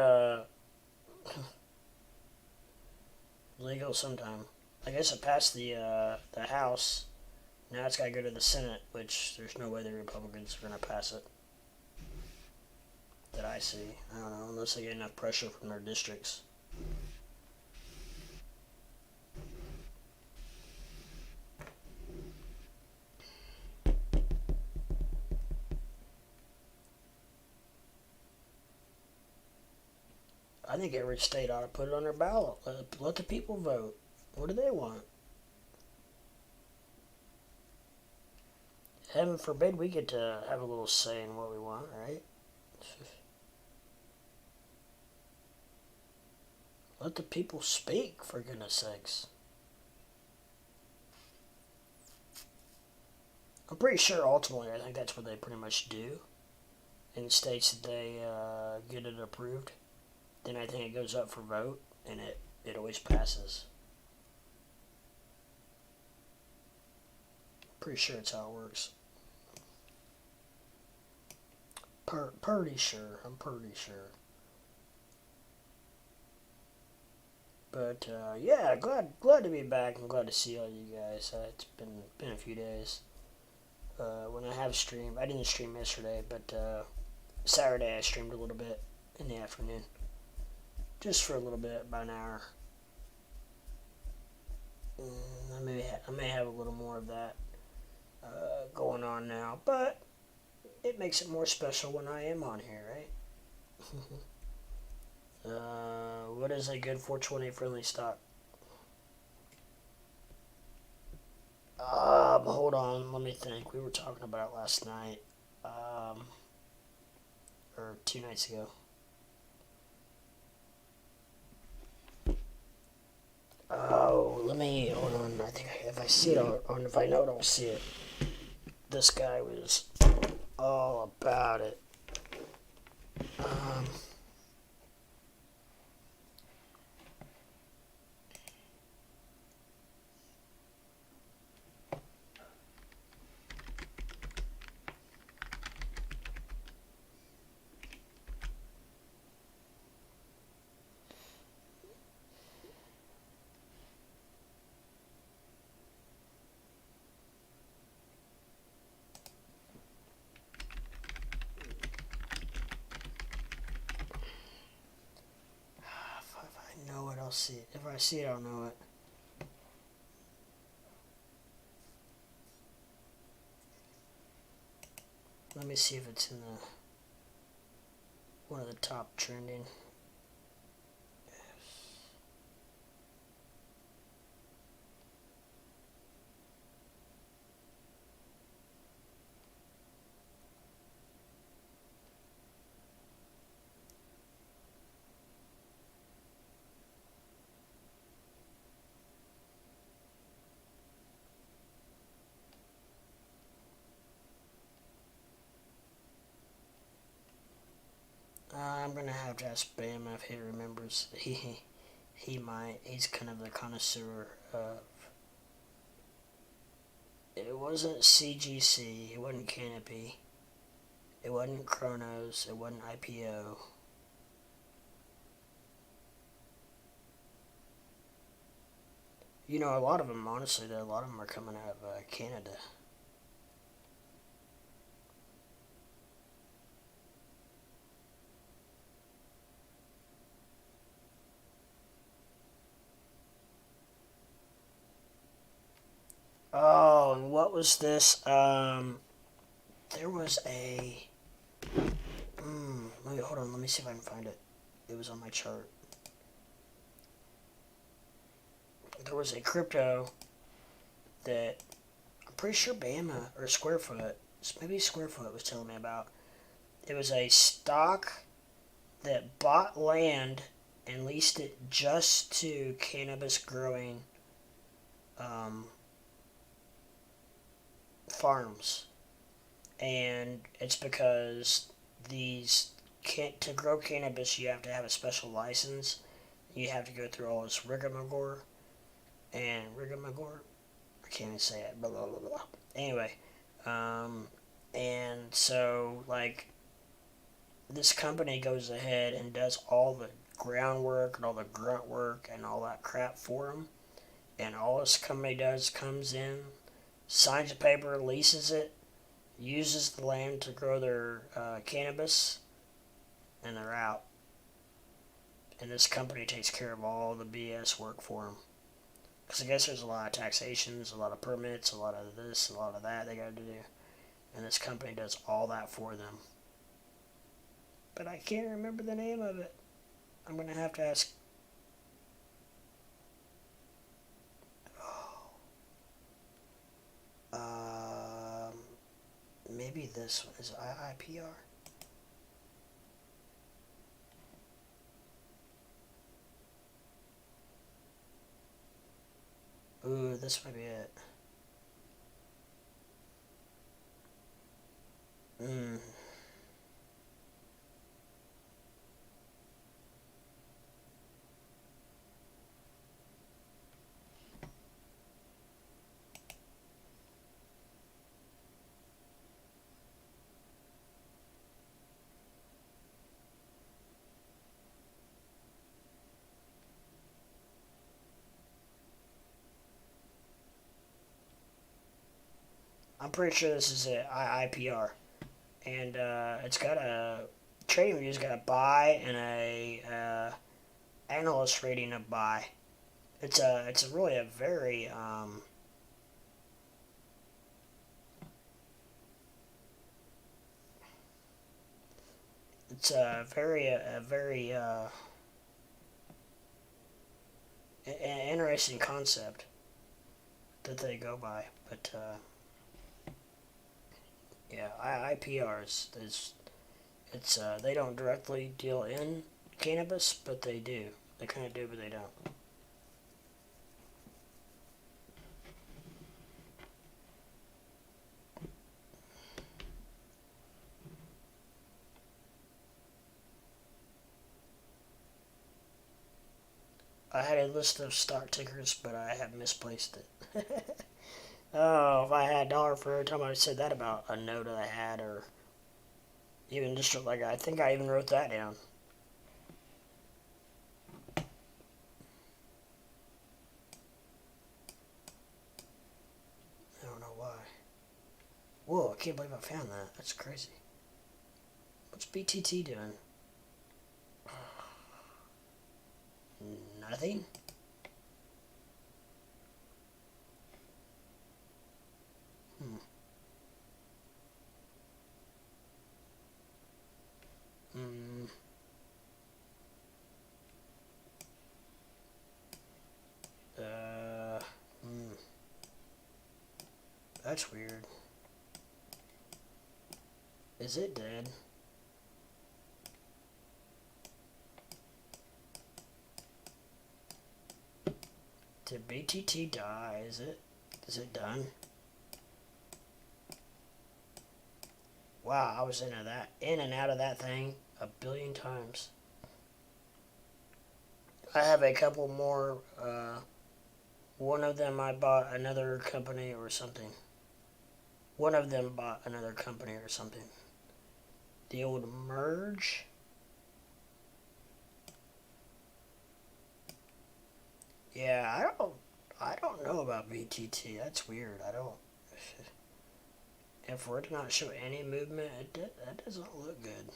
legal sometime. I guess it passed the House. Now it's got to go to the Senate, which there's no way the Republicans are going to pass it. That I see. I don't know, unless they get enough pressure from their districts. I think every state ought to put it on their ballot. Let the people vote. What do they want? Heaven forbid we get to have a little say in what we want, right? Let the people speak, for goodness sakes. I'm pretty sure ultimately I think that's what they pretty much do. In states that they get it approved, then I think it goes up for vote, and it always passes. Pretty sure it's how it works. Pretty sure. I'm pretty sure. But yeah, glad to be back. I'm glad to see all you guys. It's been a few days. When I have streamed, I didn't stream yesterday, but Saturday I streamed a little bit in the afternoon, just for a little bit, about an hour. I may have a little more of that going on now, but it makes it more special when I am on here, right? What is a good 420 friendly stock? Hold on, let me think. We were talking about it last night, or 2 nights ago. Oh, hold on. I think if I see it, if I know it, I'll see it. This guy was all about it. I'll see it. If I see it, I'll know it. Let me see if it's in the one of the top trending. I'm gonna have to ask Bam if he remembers. He might. He's kind of the connoisseur of. It wasn't CGC. It wasn't Canopy. It wasn't Chronos. It wasn't IPO. You know, a lot of them, honestly, a lot of them are coming out of Canada. Oh, and what was this? There was a. Let me hold on. Let me see if I can find it. It was on my chart. There was a crypto that I'm pretty sure Bama or Squarefoot, maybe Squarefoot was telling me about. It was a stock that bought land and leased it just to cannabis growing farms, and it's because to grow cannabis you have to have a special license. You have to go through all this rigmarole. I can't even say it. Blah blah blah blah. Anyway, and so like this company goes ahead and does all the groundwork and all the grunt work and all that crap for them, and all this company does comes in, signs a paper, leases it, uses the land to grow their cannabis, and they're out. And this company takes care of all the BS work for them. Because I guess there's a lot of taxations, a lot of permits, a lot of this, a lot of that they got to do. And this company does all that for them. But I can't remember the name of it. I'm going to have to ask. Maybe this one is IIPR. Ooh, this might be it. I'm pretty sure this is it, IIPR. And it's got a trading view's got a buy and a analyst rating of buy. It's really a very it's a very interesting concept that they go by, but yeah, IPRs it's they don't directly deal in cannabis, but they do. They kind of do, but they don't. I had a list of stock tickers, but I have misplaced it. Oh, if I had a dollar for every time I said that about a note that I had, or even just like I think I even wrote that down. I don't know why. Whoa, I can't believe I found that. That's crazy. What's BTT doing? nothing? Hmm. Hmm. Hmm. That's weird. Is it dead? Did BTT die? Is it done? Wow, I was in and out of that thing a billion times. I have a couple more. One of them I bought another company or something. One of them bought another company or something. The old merge. Yeah, I don't know about BTT. That's weird. I don't. If we're to not show any movement, that doesn't look good.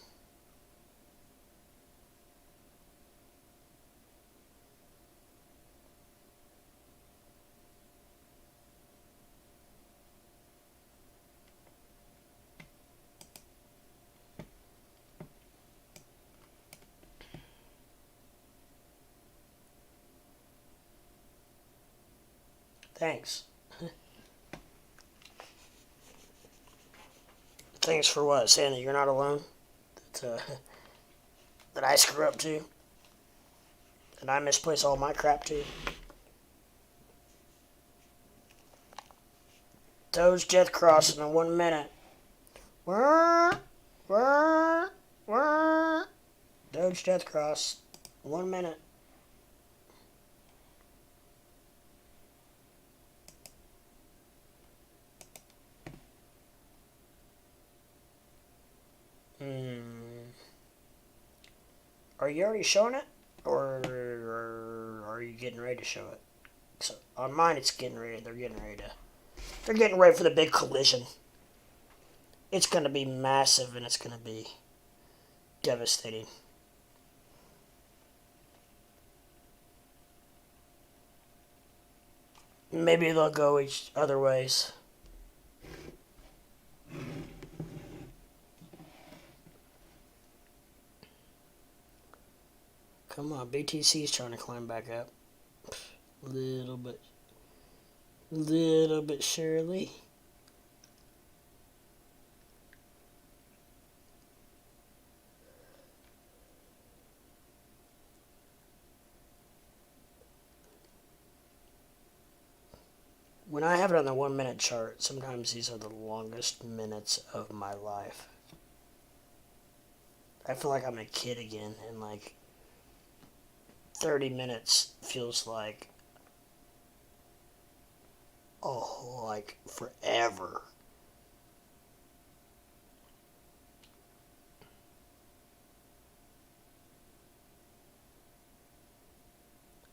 Thanks. Thanks for what? Saying that you're not alone? That, that I screw up too? That I misplace all my crap too? Doge death crossing in 1 minute. Wah, wah, wah. Doge death cross. 1 minute. Are you already showing it? Or are you getting ready to show it? So on mine it's getting ready. They're getting ready for the big collision. It's gonna be massive and it's gonna be devastating. Maybe they'll go each other ways. Come on, BTC's trying to climb back up. Little bit surely. When I have it on the 1 minute chart, sometimes these are the longest minutes of my life. I feel like I'm a kid again, and like 30 minutes feels like, oh, like forever.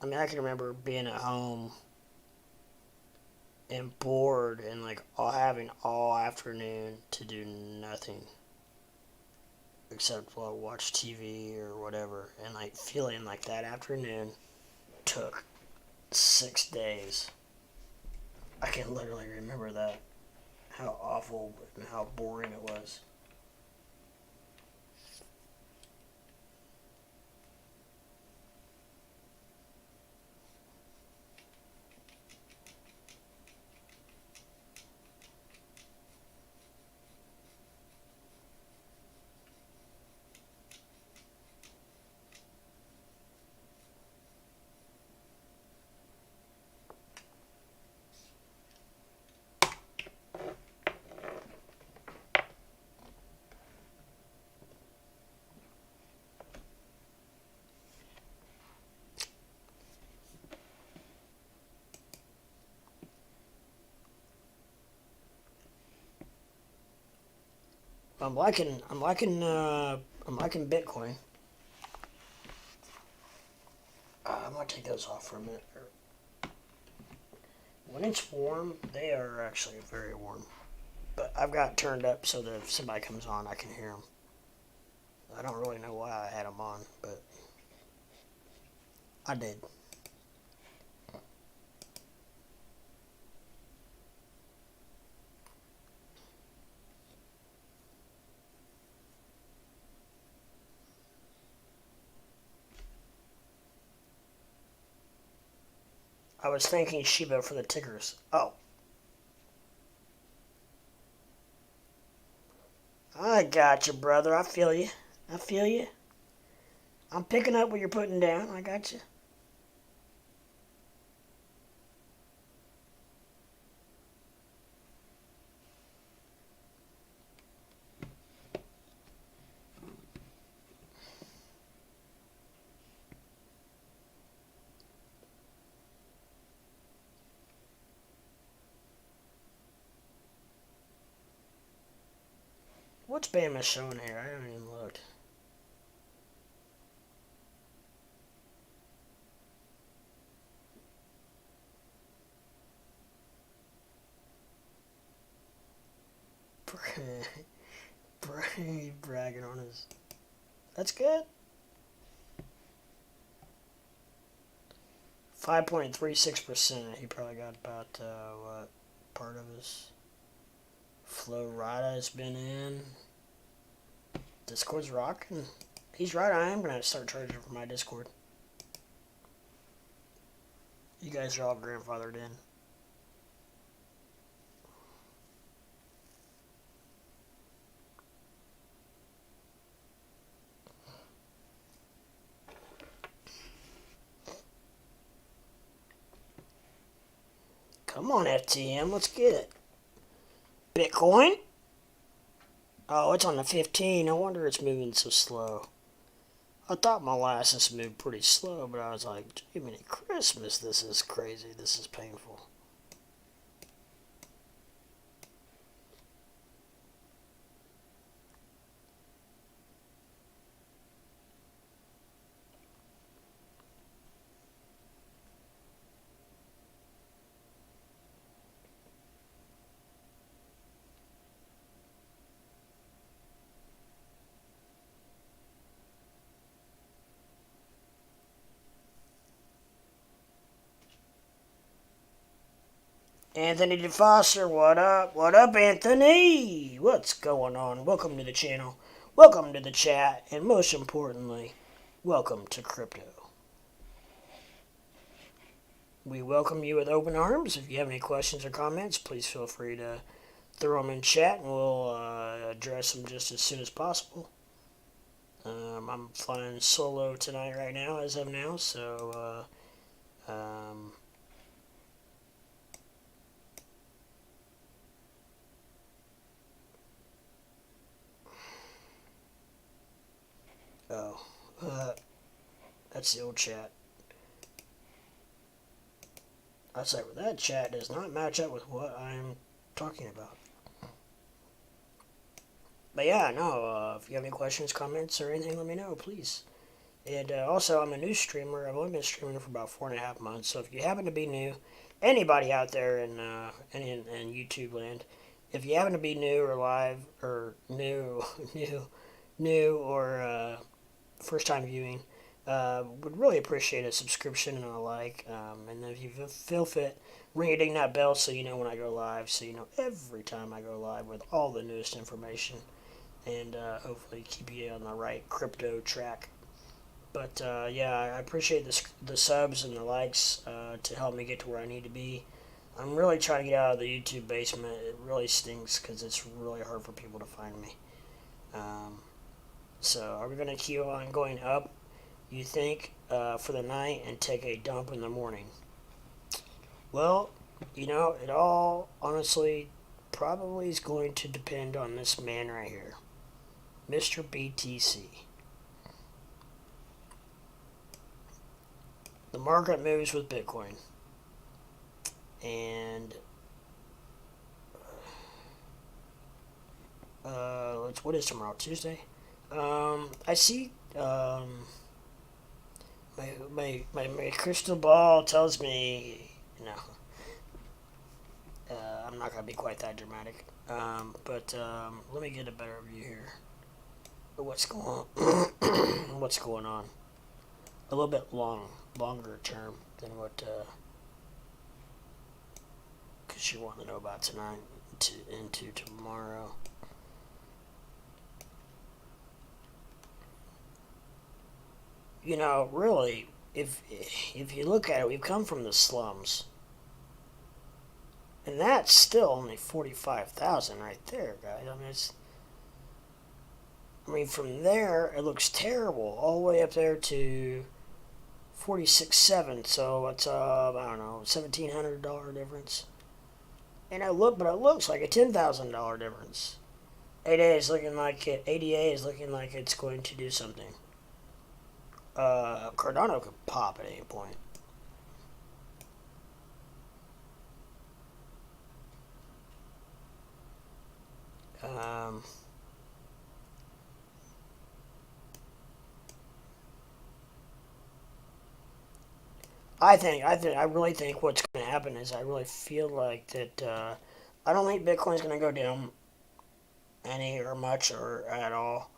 I mean, I can remember being at home and bored and like having all afternoon to do nothing except watch TV or whatever, and like feeling like that afternoon took 6 days. I can literally remember that. How awful and how boring it was. I'm liking Bitcoin. I'm gonna take those off for a minute. When it's warm, they are actually very warm. But I've got it turned up so that if somebody comes on, I can hear them. I don't really know why I had them on, but I did. I was thinking Shiba for the tickers. Oh. I got you, brother. I feel you. I feel you. I'm picking up what you're putting down. I got you. What's Bama showing here? I haven't even looked. Bragging on his. That's good. 5.36%. He probably got about what part of his flow rata has been in. Discord's rocking. He's right. I am gonna start charging for my Discord. You guys are all grandfathered in. Come on, FTM, let's get it. Bitcoin? Oh, it's on the 15. No wonder it's moving so slow. I thought molasses moved pretty slow, but I was like, Jiminy Christmas, this is crazy. This is painful. Anthony DeFoster, what up? What up, Anthony? What's going on? Welcome to the channel. Welcome to the chat. And most importantly, welcome to crypto. We welcome you with open arms. If you have any questions or comments, please feel free to throw them in chat and we'll address them just as soon as possible. I'm flying solo tonight right now, as of now, so that's the old chat. I say, well, that chat does not match up with what I'm talking about. But yeah, no, if you have any questions, comments, or anything, let me know, please. And also, I'm a new streamer. I've only been streaming for about 4.5 months. So if you happen to be new, anybody out there in YouTube land, if you happen to be new or live or new or first time viewing, would really appreciate a subscription and a like. And if you feel fit, ring a ding that bell so you know when I go live, so you know every time I go live with all the newest information, and hopefully keep you on the right crypto track. But yeah, I appreciate the subs and the likes to help me get to where I need to be. I'm really trying to get out of the YouTube basement. It really stinks because it's really hard for people to find me. So are we going to keep on going up, you think, for the night and take a dump in the morning? Well, you know, it all honestly probably is going to depend on this man right here, Mr. BTC. The market moves with Bitcoin. And what is tomorrow? Tuesday? I see my crystal ball tells me, you know, I'm not gonna be quite that dramatic. But let me get a better view here. What's going on? What's going on? A little bit longer term than what because you want to know about tonight into tomorrow. You know, really, if you look at it, we've come from the slums, and that's still only 45,000 right there, guys. I mean, from there it looks terrible all the way up there to 46.7. So it's I don't know, $1,700 difference. And but it looks like a $10,000 difference. ADA is looking like ADA is looking like it's going to do something. Cardano could pop at any point. Um, I really think what's going to happen is I really feel like that. I don't think Bitcoin's going to go down any or much or at all.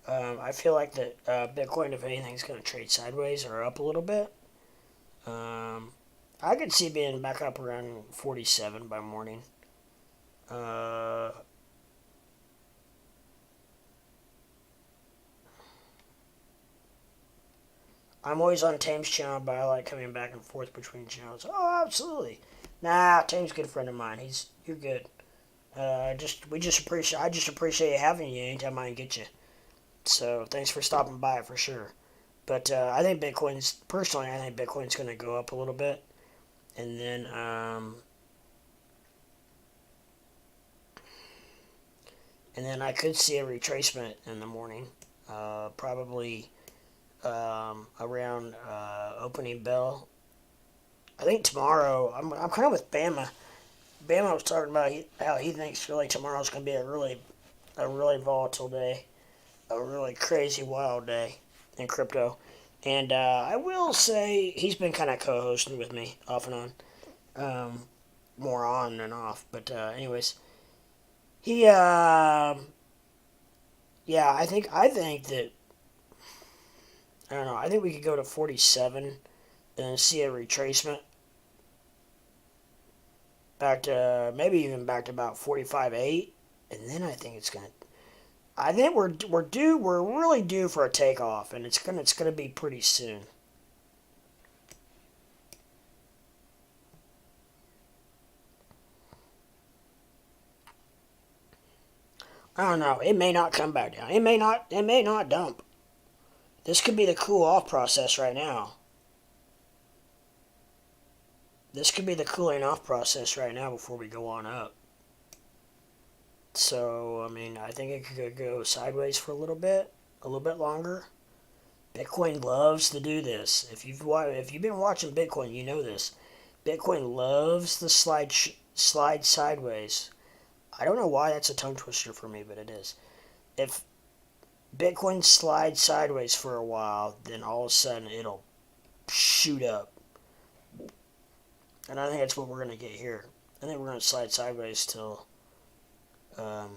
I feel like that Bitcoin, if anything, is going to trade sideways or up a little bit. I could see being back up around 47 by morning. Uh, I'm always on Tame's channel, but I like coming back and forth between channels. Oh, absolutely. Nah, Tame's a good friend of mine. You're good. I just appreciate having you anytime I can get you. So thanks for stopping by for sure. But I think Bitcoin's going to go up a little bit, and then I could see a retracement in the morning, probably around opening bell. I think tomorrow. I'm kind of with Bama. Bama was talking about how he thinks really tomorrow's going to be a really volatile day, a really crazy wild day in crypto. And I will say he's been kind of co-hosting with me off and on, more on than off. But anyways, he yeah, I think that I don't know. I think we could go to 47 and then see a retracement back to maybe even back to about 45.8, and then I think it's gonna. I think we're really due for a takeoff, and it's gonna be pretty soon. I don't know. It may not come back down. It may not dump. This could be the cool off process right now. This could be the cooling off process right now before we go on up. So, I mean, I think it could go sideways for a little bit longer. Bitcoin loves to do this. If you've been watching Bitcoin, you know this. Bitcoin loves the slide sideways. I don't know why that's a tongue twister for me, but it is. If Bitcoin slides sideways for a while, then all of a sudden it'll shoot up. And I think that's what we're going to get here. I think we're going to slide sideways till I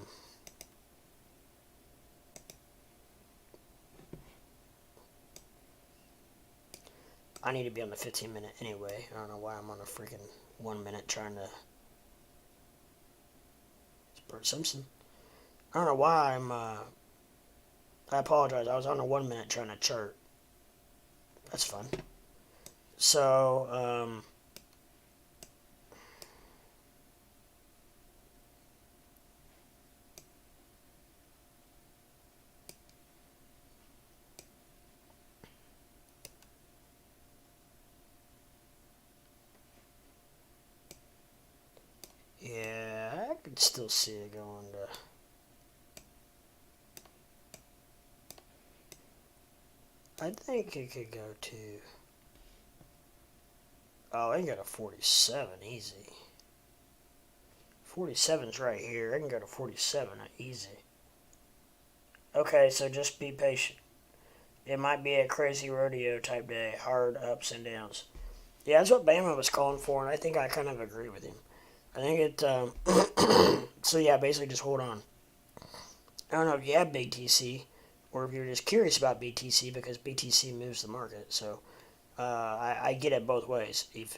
need to be on the 15-minute anyway. I don't know why I'm on a freaking 1 minute trying to. It's Bert Simpson. I don't know why I'm. I apologize. I was on a 1 minute trying to chart. That's fun. So, yeah, I could still see it going to. I think it could go to. Oh, I can go to 47 easy. 47's right here. I can go to 47 easy. Okay, so just be patient. It might be a crazy rodeo type day, hard ups and downs. Yeah, that's what Bama was calling for, and I think I kind of agree with him. I think so yeah, basically just hold on. I don't know if you have big TC, or if you're just curious about BTC because BTC moves the market. So I get it both ways. If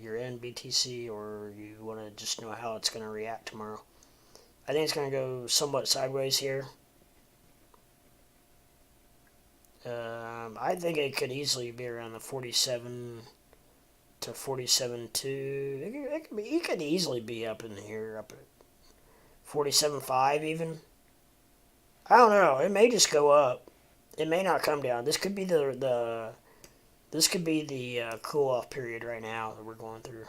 you're in BTC or you want to just know how it's going to react tomorrow, I think it's going to go somewhat sideways here. I think it could easily be around the 47 to 47.2. It could easily be up in here, up at 47.5 even. I don't know. It may just go up. It may not come down. This could be the cool off period right now that we're going through.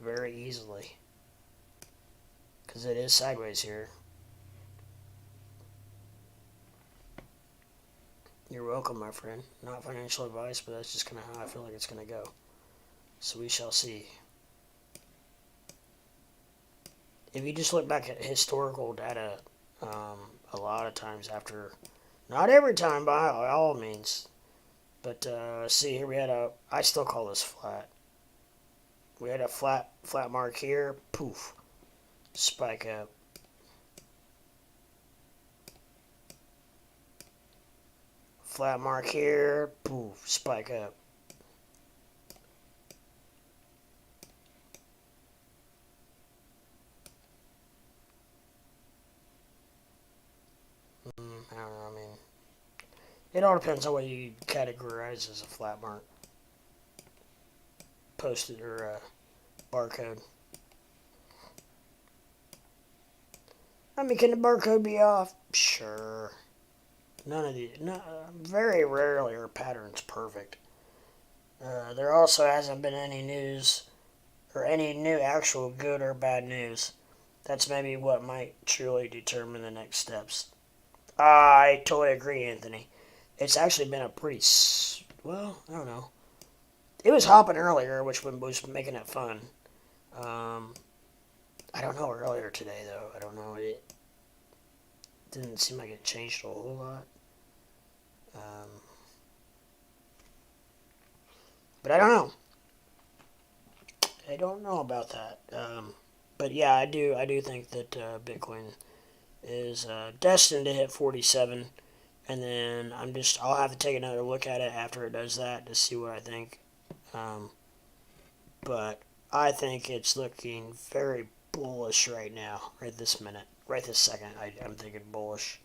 Very easily. Because it is sideways here. You're welcome, my friend. Not financial advice, but that's just kind of how I feel like it's going to go. So we shall see. If you just look back at historical data, a lot of times after, not every time by all means, but see here I still call this flat. We had a flat mark here, poof, spike up. Flat mark here, poof, spike up. I don't know, I mean, it all depends on what you categorize as a flat mark. Posted or barcode. I mean, can the barcode be off? Sure. Very rarely are patterns perfect. There also hasn't been any news or any new actual good or bad news. That's maybe what might truly determine the next steps. I totally agree, Anthony. It's actually been a pretty, well, I don't know. It was hopping earlier, which was making it fun. I don't know earlier today, though. I don't know. It didn't seem like it changed a whole lot. But I don't know. I don't know about that. But yeah, I do think that Bitcoin is destined to hit 47, and then I'll have to take another look at it after it does that to see what I think. But I think it's looking very bullish right now, right this minute, right this second. I'm thinking bullish.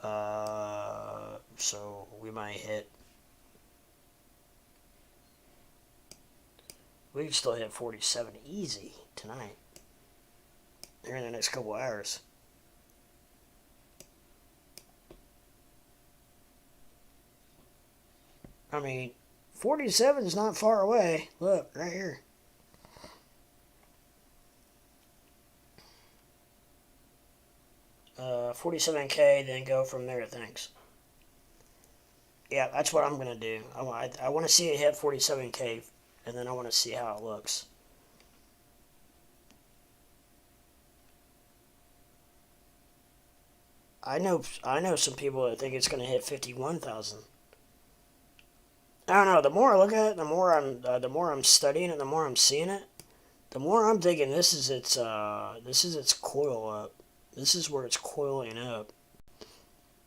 So we might hit. We can still hit 47 easy tonight. Here in the next couple hours. I mean, 47 is not far away. Look, right here. Uh, 47K, then go from there, thanks. Yeah, that's what I'm going to do. I want to see it hit 47K, and then I want to see how it looks. I know some people that think it's going to hit 51,000. I don't know. The more I look at it, the more I'm studying it, the more I'm seeing it, the more I'm thinking this is its coil up. This is where it's coiling up.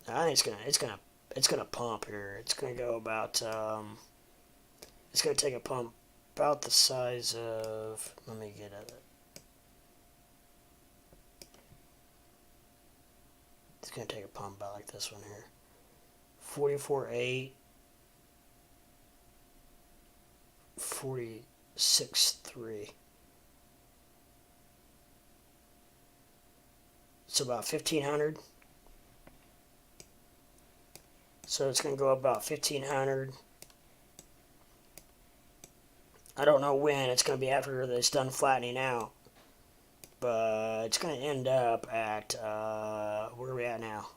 I think it's gonna pump here. It's gonna go about it's gonna take a pump about the size of, let me get at it. It's gonna take a pump about like this one here. 44.8, 46.3. It's about 1,500. So it's going to go up about 1,500. I don't know when. It's going to be after it's done flattening out. But it's going to end up at, where are we at now?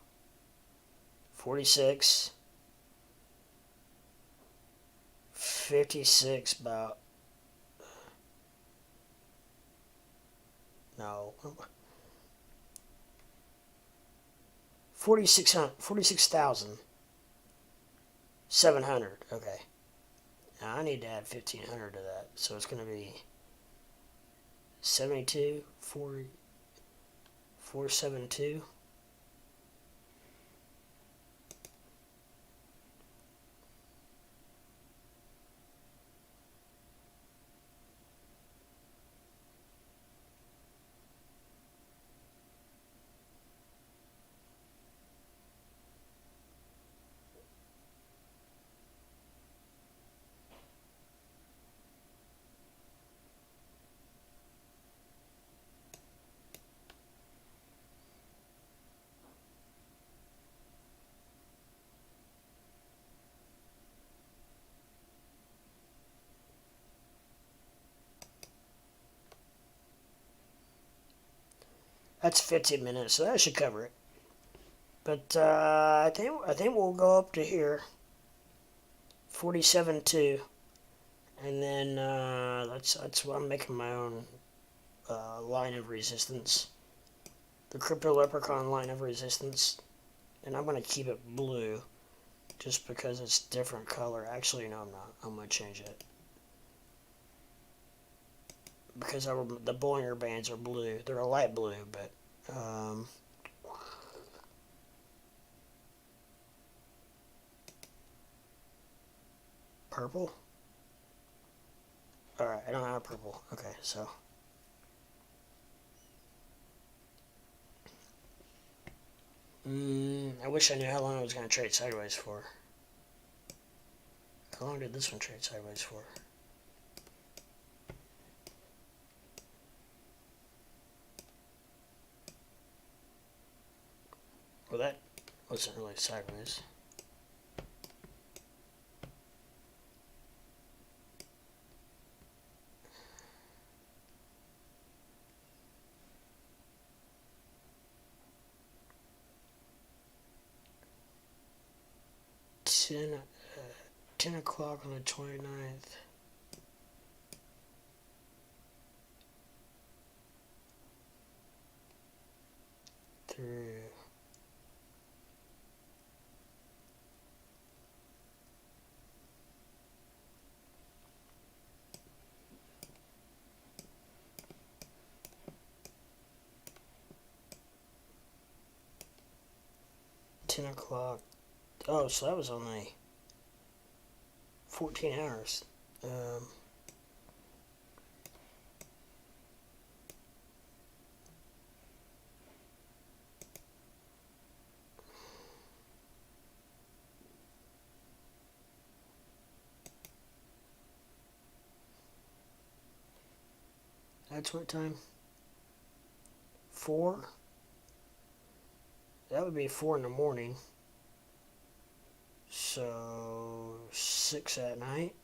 46. 56 about. No. 46,700. Okay. Now I need to add 1,500 to that. So it's going to be 72, 40, 472. That's 15 minutes, so that should cover it. But I think we'll go up to here, 47.2, and then that's what I'm making my own line of resistance, the Crypto Leprechaun line of resistance, and I'm gonna keep it blue, just because it's different color. Actually, no, I'm not. I'm gonna change it because the Bollinger Bands are blue. They're a light blue, but purple. All right, I don't have purple. Okay, so I wish I knew how long I was gonna trade sideways for. How long did this one trade sideways for? Well, that wasn't really sideways. Ten, 10 o'clock on the 29th. Through 10 o'clock. Oh, so that was only 14 hours. That's what time? 4? That would be 4 in the morning. So 6 at night.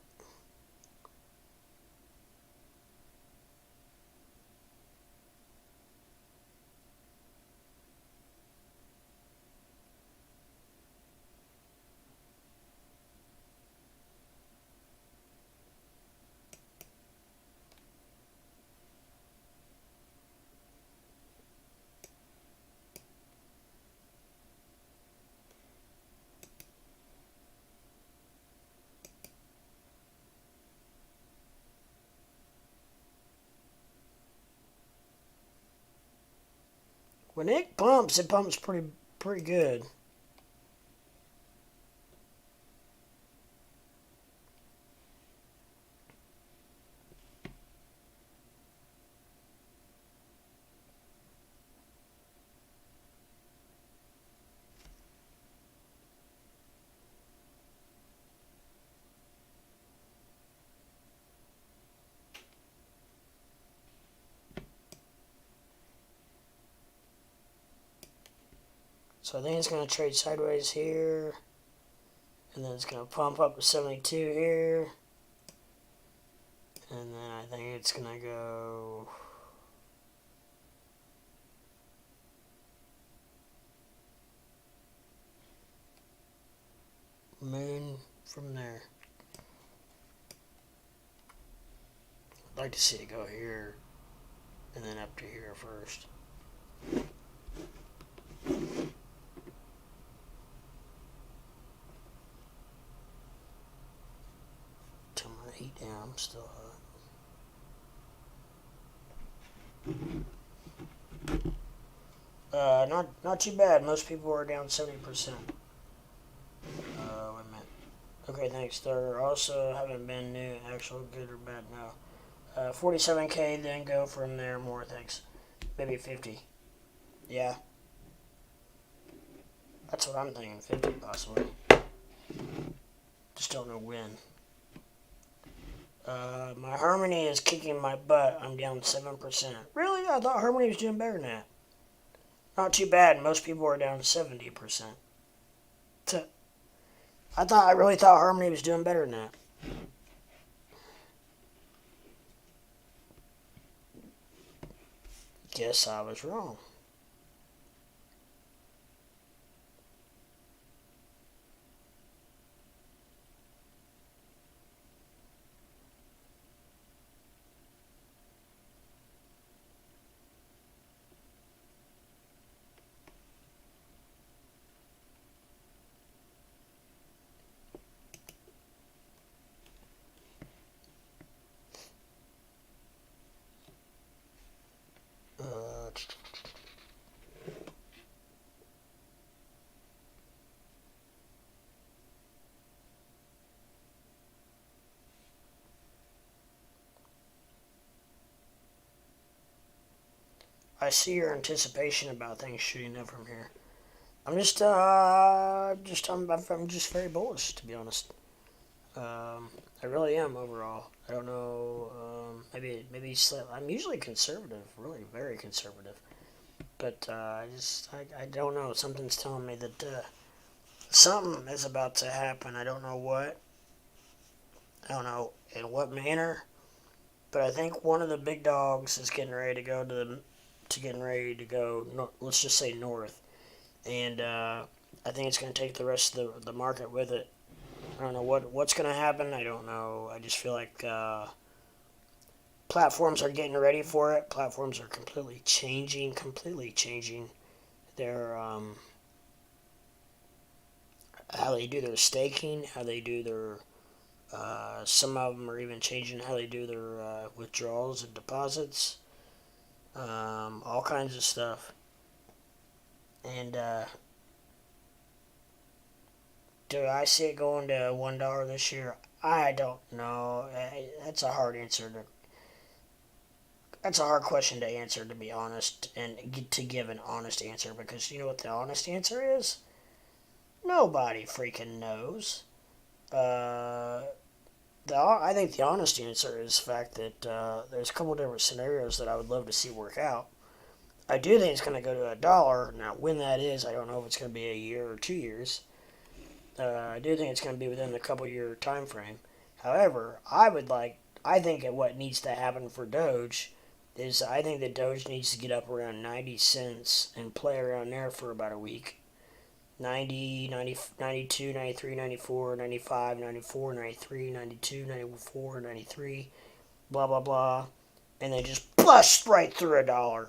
When it pumps pretty good. So I think it's going to trade sideways here. And then it's going to pump up to 72 here. And then I think it's going to go... moon from there. I'd like to see it go here and then up to here first. Turn my heat down, I'm still hot. Not too bad. Most people are down 70%. Wait a minute. Okay, thanks. There also haven't been new actual good or bad. No. 47K, then go from there more. Thanks. Maybe 50. Yeah. That's what I'm thinking. 50 possibly. Just don't know when. My Harmony is kicking my butt. I'm down 7%. Really? I thought Harmony was doing better than that. Not too bad. Most people are down 70%. I really thought Harmony was doing better than that. Guess I was wrong. I see your anticipation about things shooting up from here. I'm I'm just very bullish, to be honest. I really am overall. I don't know. I'm usually conservative, really very conservative. But I don't know. Something's telling me that something is about to happen. I don't know what. I don't know in what manner. But I think one of the big dogs is getting ready to go getting ready to go. Let's just say north, and I think it's going to take the rest of the market with it. I don't know what's going to happen. I don't know. I just feel like platforms are getting ready for it. Platforms are completely changing their how they do their staking, how they do their. Some of them are even changing how they do their withdrawals and deposits. All kinds of stuff. And do I see it going to $1 this year? I don't know. That's a hard answer to. That's a hard question to answer, to be honest, and to give an honest answer, because you know what the honest answer is? Nobody freaking knows. Uh, I think the honest answer is the fact that there's a couple different scenarios that I would love to see work out. I do think it's going to go to $1. Now, when that is, I don't know if it's going to be a year or 2 years. I do think it's going to be within the couple-year time frame. However, I think that what needs to happen for Doge is I think that Doge needs to get up around 90 cents and play around there for about a week. 90, 90, 92, 93, 94, 95, 94, 93, 92, 94, 93, blah, blah, blah. And then just bust right through $1.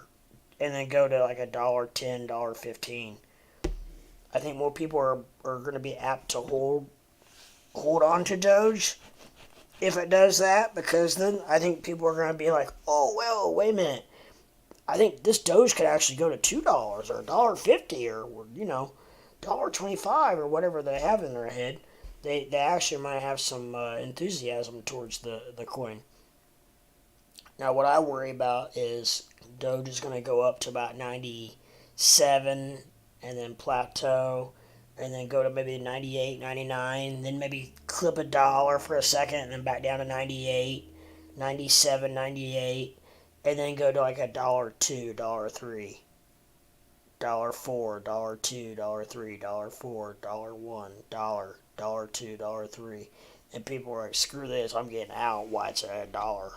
And then go to like $1.10, $1.15. I think more people are going to be apt to hold on to Doge if it does that, because then I think people are going to be like, oh, well, wait a minute. I think this Doge could actually go to $2 or $1.50 or, $1.25 or whatever they have in their head. They actually might have some enthusiasm towards the coin. Now, what I worry about is Doge is going to go up to about 97 and then plateau and then go to maybe 98, 99, then maybe clip $1 for a second and then back down to 98, 97, 98, and then go to like $1.02, $1.03, $1.04, $1.02, $1.03, $1.04, $1.01, $1.02, $1.03, and people are like, screw this, I'm getting out. Why it's at $1?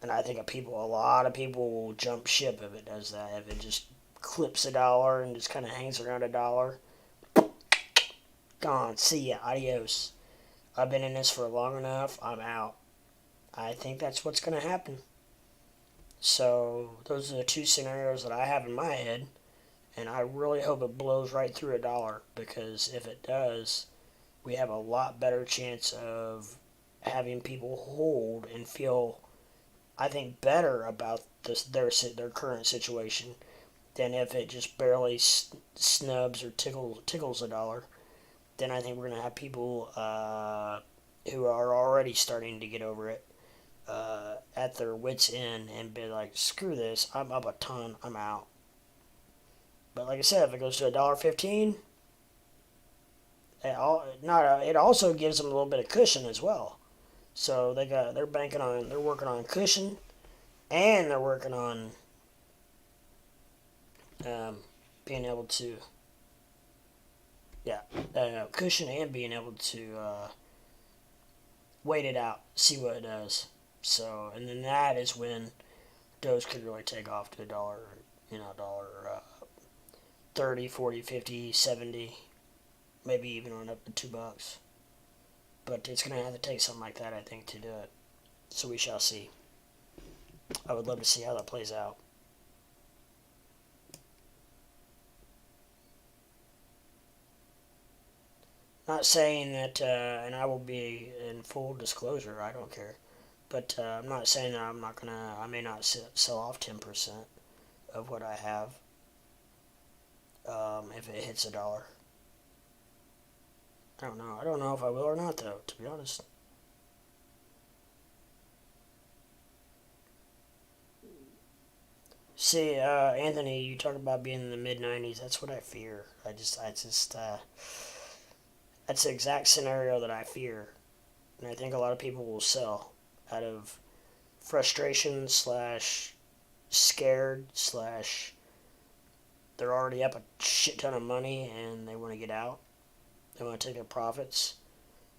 And I think a lot of people will jump ship if it does that. If it just clips $1 and just kind of hangs around $1, gone. See ya. Adios. I've been in this for long enough. I'm out. I think that's what's going to happen. So those are the two scenarios that I have in my head, and I really hope it blows right through $1, because if it does, we have a lot better chance of having people hold and feel, I think, better about their current situation than if it just barely snubs or tickles $1. Then I think we're going to have people who are already starting to get over it at their wits' end and be like, screw this, I'm up a ton, I'm out. But like I said, if it goes to $1.15, it also gives them a little bit of cushion as well. So they're working on cushion, and they're working on being able to, cushion and being able to wait it out, see what it does. So, and then that is when Doge could really take off to $1, dollar 30, 40, 50, 70, maybe even on up to $2. But it's going to have to take something like that, I think, to do it. So we shall see. I would love to see how that plays out. Not saying that, and I will be in full disclosure, I don't care. But I'm not saying that I may not sell off 10% of what I have if it hits $1. I don't know. I don't know if I will or not, though, to be honest. See, Anthony, you talk about being in the mid '90s. That's what I fear. That's the exact scenario that I fear, and I think a lot of people will sell out of frustration slash scared slash they're already up a shit ton of money and they want to get out. They want to take their profits.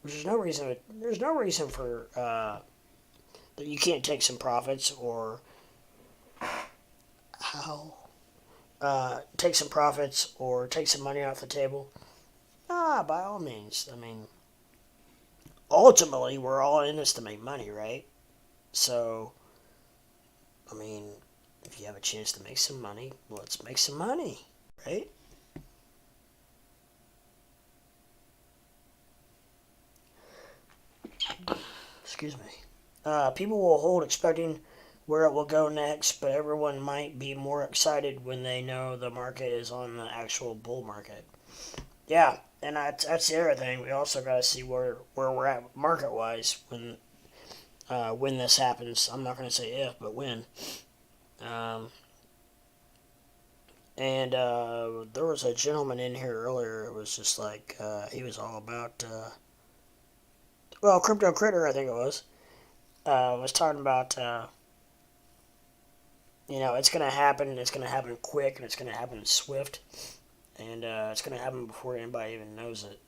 Which there's no reason. There's no reason for that you can't take some profits or how take some profits or take some money off the table. By all means. I mean, ultimately, we're all in this to make money, right? So, I mean, if you have a chance to make some money, let's make some money, right? Excuse me. People will hold expecting where it will go next, but everyone might be more excited when they know the market is on the actual bull market. Yeah, and that's the other thing. We also got to see where we're at market wise when this happens. I'm not going to say if, but when. Um, and there was a gentleman in here earlier. It was just like he was all about Crypto Critter, I think it was talking about it's going to happen. It's going to happen quick, and it's going to happen swift, and it's going to happen before anybody even knows it.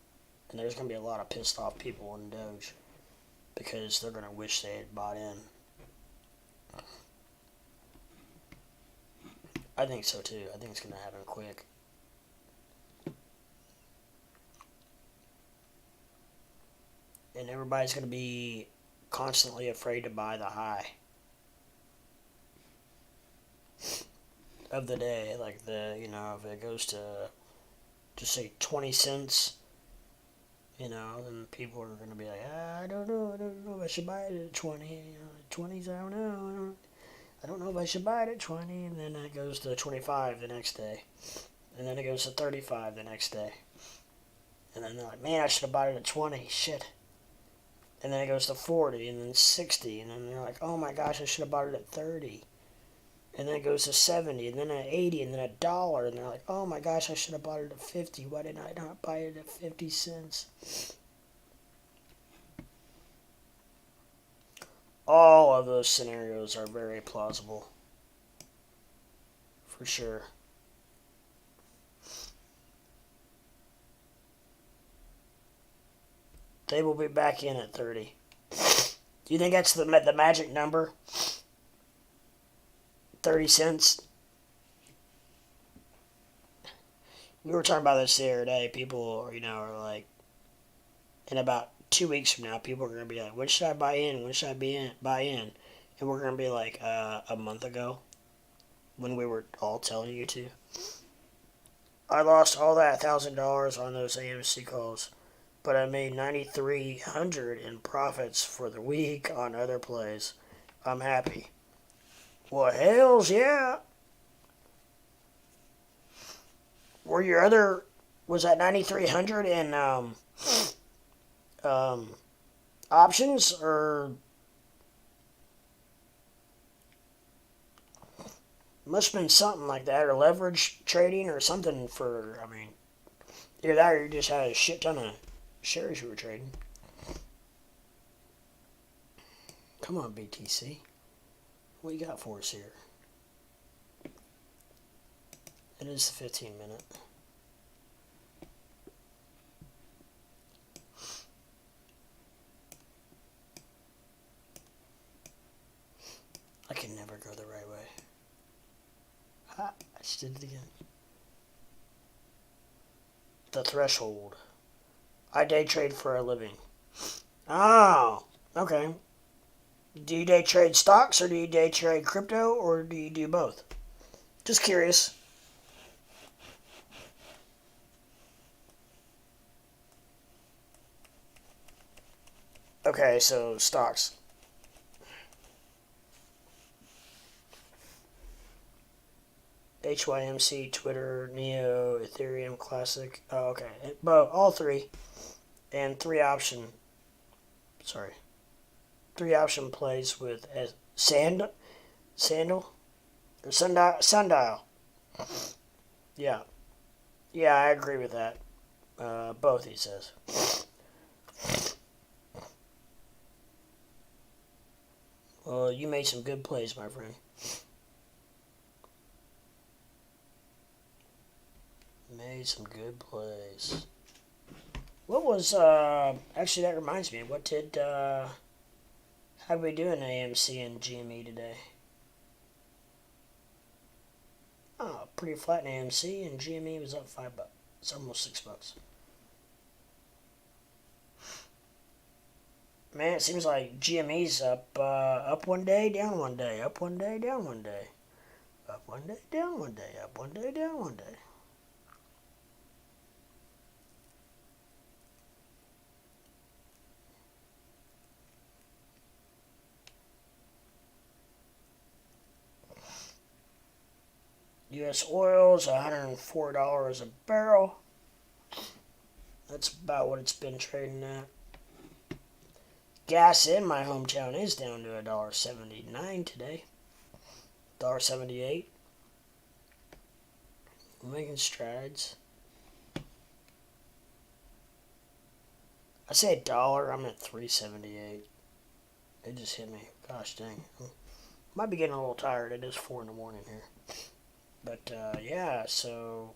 And there's going to be a lot of pissed off people in Doge because they're going to wish they had bought in. I think so too. I think it's going to happen quick. And everybody's going to be constantly afraid to buy the high of the day. Like if it goes to just say 20 cents, then people are going to be like, I don't know if I should buy it at 20. 20s, I don't know. I don't know if I should buy it at 20. And then it goes to 25 the next day. And then it goes to 35 the next day. And then they're like, man, I should have bought it at 20. Shit. And then it goes to 40 and then 60. And then they're like, oh my gosh, I should have bought it at 30. And then it goes to 70 and then at 80 and then $1. And they're like, oh my gosh, I should have bought it at 50. Why didn't I not buy it at 50 cents? All of those scenarios are very plausible. For sure. They will be back in at 30. Do you think that's the magic number? 30 cents? We were talking about this the other day. People, are like, in about 2 weeks from now, people are going to be like, when should I buy in? When should I buy in? And we're going to be like, a month ago, when we were all telling you to. I lost all that $1,000 on those AMC calls, but I made $9,300 in profits for the week on other plays. I'm happy. Well, hells yeah. Was that 9,300 in options or must have been something like that, or leverage trading or something either that or you just had a shit ton of shares you were trading. Come on, BTC. What you got for us here? It is the 15 minute. I can never go the right way. Ha! I just did it again. The threshold. I day trade for a living. Oh, okay. Do you day trade stocks or do you day trade crypto or do you do both? Just curious. Okay, so stocks. HYMC, Twitter, Neo, Ethereum, Classic. Oh, okay. All three. And three option plays with Sandal. Or sundial. Yeah. Yeah, I agree with that. Both, he says. Well, you made some good plays, my friend. Made some good plays. What was, actually, that reminds me. What did, how did we do in AMC and GME today? Oh, pretty flat in AMC, and GME was up $5. It's almost $6. Man, it seems like GME's up one day, down one day, up one day, down one day, up one day, down one day, up one day, down one day. U.S. oil's $104 a barrel. That's about what it's been trading at. Gas in my hometown is down to $1.79 today. $1.78. We're making strides. I say a dollar, I'm at $3.78. It just hit me. Gosh dang. Might be getting a little tired. It is 4 in the morning here. But yeah, so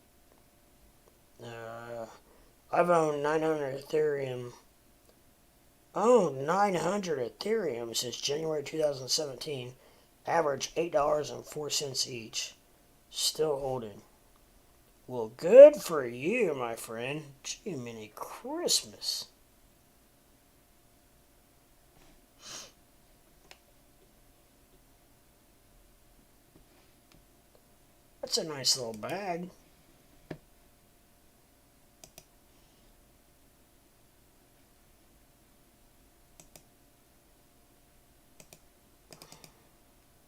I've owned 900 Ethereum. Owned 900 Ethereum since January 2017. Average $8.04 each. Still holding. Well, good for you, my friend. Jiminy Christmas. That's a nice little bag.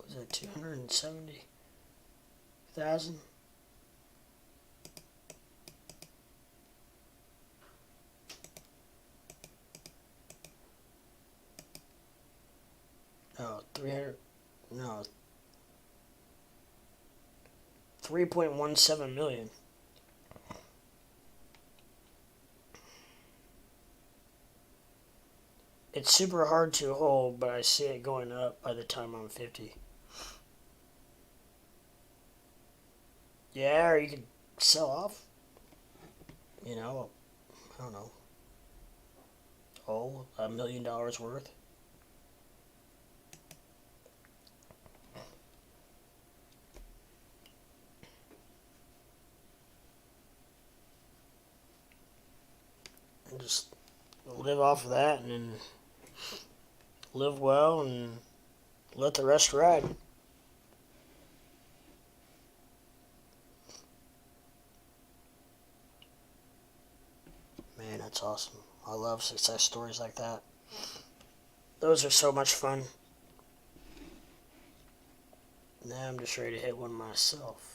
Was it 270,000? No, 300. No, 3.17 million. It's super hard to hold, but I see it going up by the time I'm 50. Yeah, or you could sell off, I don't know, $1 million worth. And just live off of that and then live well and let the rest ride. Man, that's awesome. I love success stories like that. Those are so much fun. Now I'm just ready to hit one myself.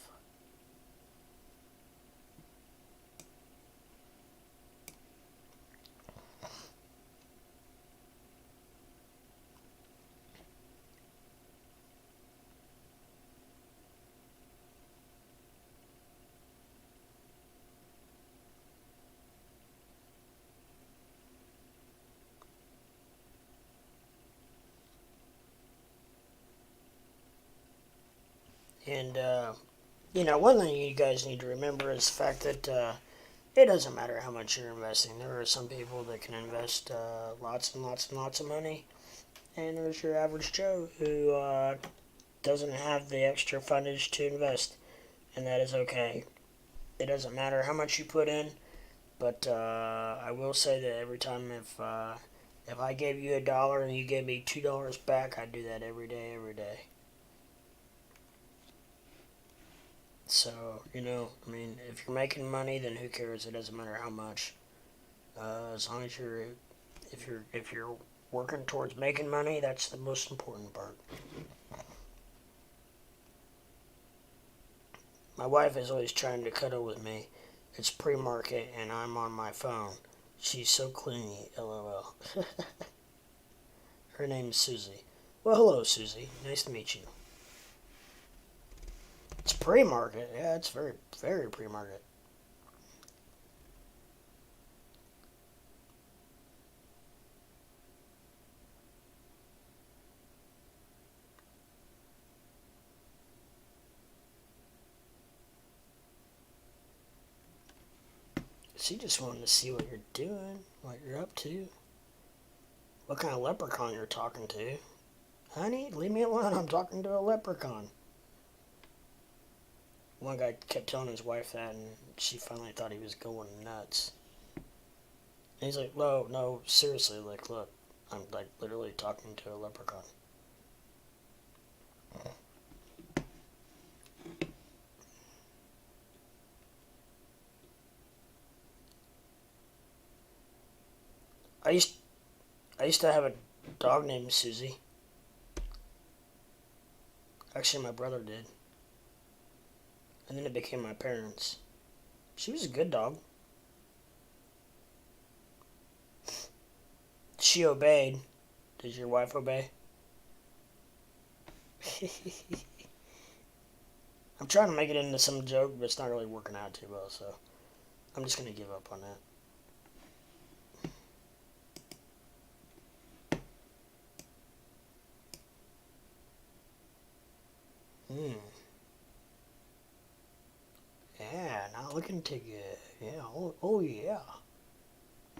And, one thing you guys need to remember is the fact that it doesn't matter how much you're investing. There are some people that can invest lots and lots and lots of money. And there's your average Joe who doesn't have the extra fundage to invest. And that is okay. It doesn't matter how much you put in. But I will say that every time if I gave you $1 and you gave me $2 back, I'd do that every day, every day. So, if you're making money, then who cares? It doesn't matter how much. As long as if you're working towards making money, that's the most important part. My wife is always trying to cuddle with me. It's pre-market and I'm on my phone. She's so clingy, lol. Her name is Susie. Well, hello, Susie. Nice to meet you. It's pre-market. Yeah, it's very, very pre-market. She just wanted to see what you're doing, what you're up to, what kind of leprechaun you're talking to. Honey, leave me alone. I'm talking to a leprechaun. One guy kept telling his wife that, and she finally thought he was going nuts. And he's like, no, no, seriously, like, look, I'm like literally talking to a leprechaun. I used I used to have a dog named Susie. Actually, my brother did. And then it became my parents. She was a good dog. She obeyed. Did your wife obey? I'm trying to make it into some joke, but it's not really working out too well, so I'm just going to give up on that. Yeah, not looking too good. Yeah, oh yeah.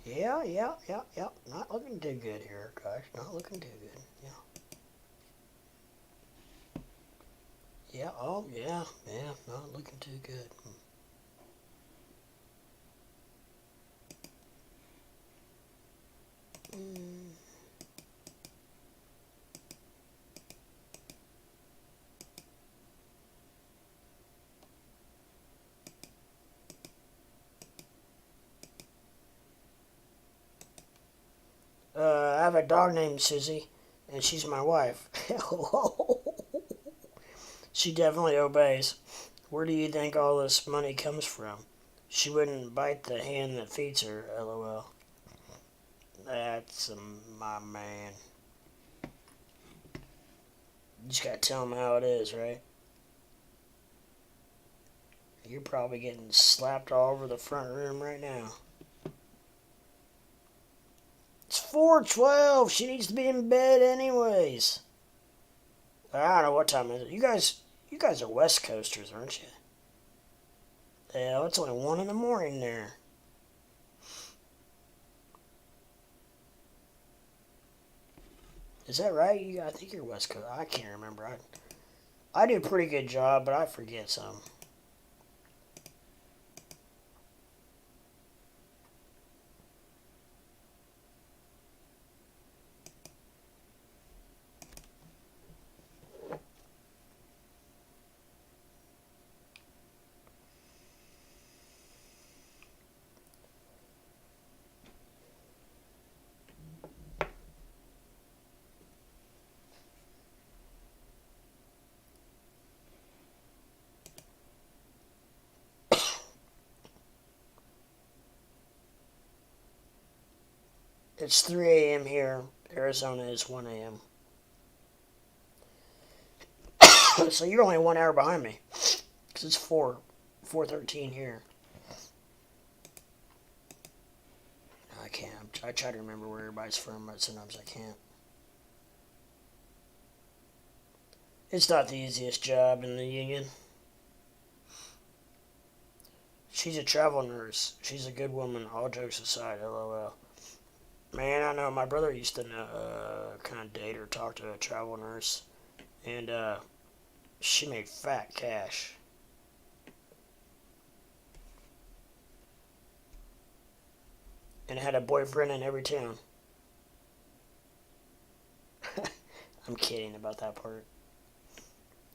Yeah. Not looking too good here, guys. Not looking too good. Yeah. Yeah, oh yeah, not looking too good. Mm. I have a dog named Susie, and she's my wife. She definitely obeys. Where do you think all this money comes from? She wouldn't bite the hand that feeds her, lol. That's my man. You just gotta tell him how it is, right? You're probably getting slapped all over the front room right now. It's 4:12. She needs to be in bed anyways. I don't know what time it is. You guys are West Coasters, aren't you? Yeah, it's only 1 in the morning there. Is that right? I think you're West Coast. I can't remember. I do a pretty good job, but I forget some. It's 3 a.m. here. Arizona is 1 a.m. So you're only 1 hour behind me. Because it's 4:13 here. I can't. I try to remember where everybody's from, but sometimes I can't. It's not the easiest job in the union. She's a travel nurse. She's a good woman, all jokes aside, lol. Man, I know. My brother used to kind of date or talk to a travel nurse. And she made fat cash. And had a boyfriend in every town. I'm kidding about that part.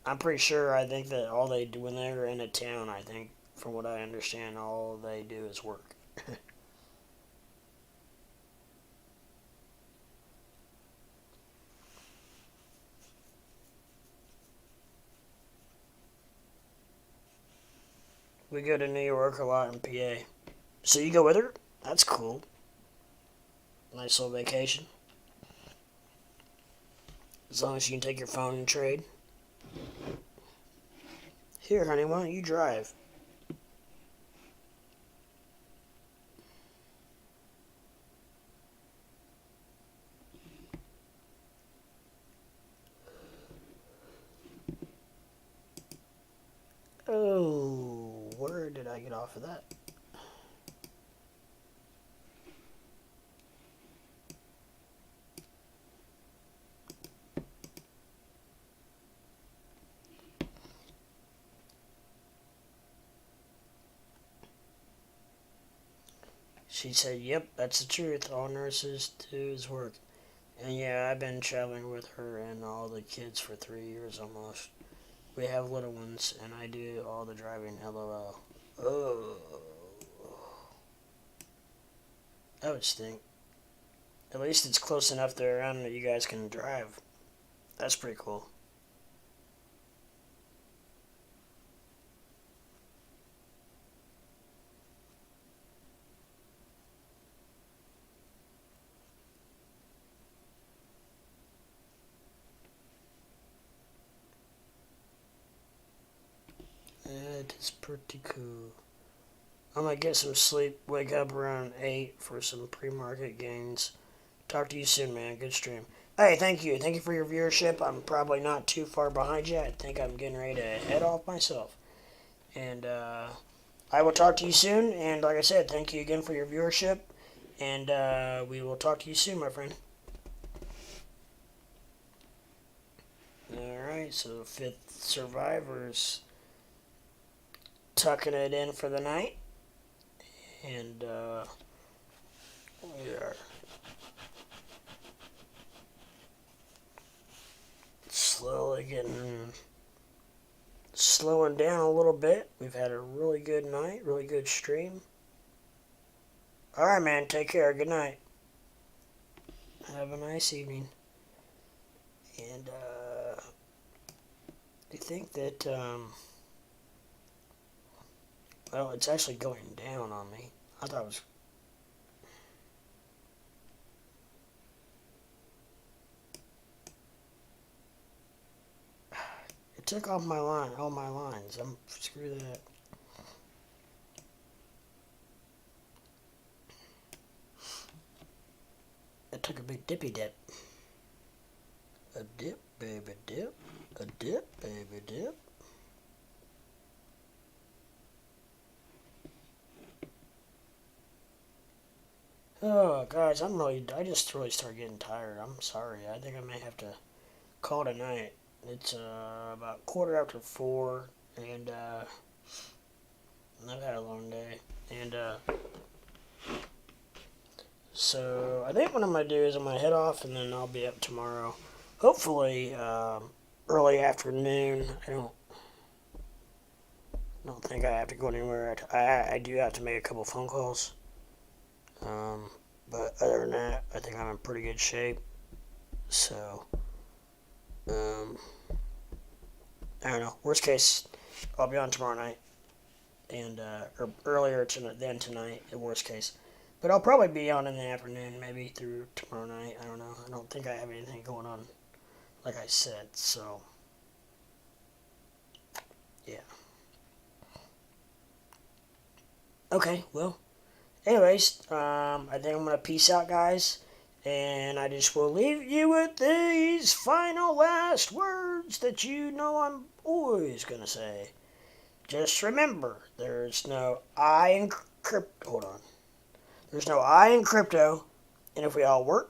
I'm pretty sure, I think that all they do when they're in a town, I think, from what I understand, all they do is work. We go to New York a lot in PA. So you go with her? That's cool. Nice little vacation. As long as you can take your phone and trade. Here, honey, why don't you drive? Oh, where did I get off of that? She said, yep, that's the truth. All nurses do is work. And yeah, I've been traveling with her and all the kids for 3 years almost. We have little ones, and I do all the driving, lol. Oh, that would stink. At least it's close enough there around that you guys can drive. That's pretty cool. That is pretty cool. I'm gonna get some sleep, wake up around 8 for some pre-market gains. Talk to you soon, man. Good stream. Hey, thank you. Thank you for your viewership. I'm probably not too far behind you. I think I'm getting ready to head off myself. And I will talk to you soon. And like I said, thank you again for your viewership. And we will talk to you soon, my friend. Alright, so Fifth Survivors tucking it in for the night. And we are slowing down a little bit. We've had a really good night, really good stream. Alright, man, take care. Good night. Have a nice evening. And I think that well, it's actually going down on me. I thought it was. It took off my line, all my lines. Screw that. It took a big dippy dip. A dip, baby, dip. A dip, baby, dip. Oh, guys, I just really started getting tired. I'm sorry. I think I may have to call it a night. It's about 4:15, and I've had a long day. And so I think what I'm going to do is I'm going to head off, and then I'll be up tomorrow. Hopefully early afternoon. I don't think I have to go anywhere. I do have to make a couple phone calls. But other than that, I think I'm in pretty good shape. So, I don't know. Worst case, I'll be on tomorrow night, and or earlier than tonight. At worst case, but I'll probably be on in the afternoon, maybe through tomorrow night. I don't know. I don't think I have anything going on, like I said. So, yeah. Okay. Well. Anyways, I think I'm going to peace out, guys. And I just will leave you with these final last words that you know I'm always going to say. Just remember, there's no I in crypto. Hold on. There's no I in crypto. And if we all work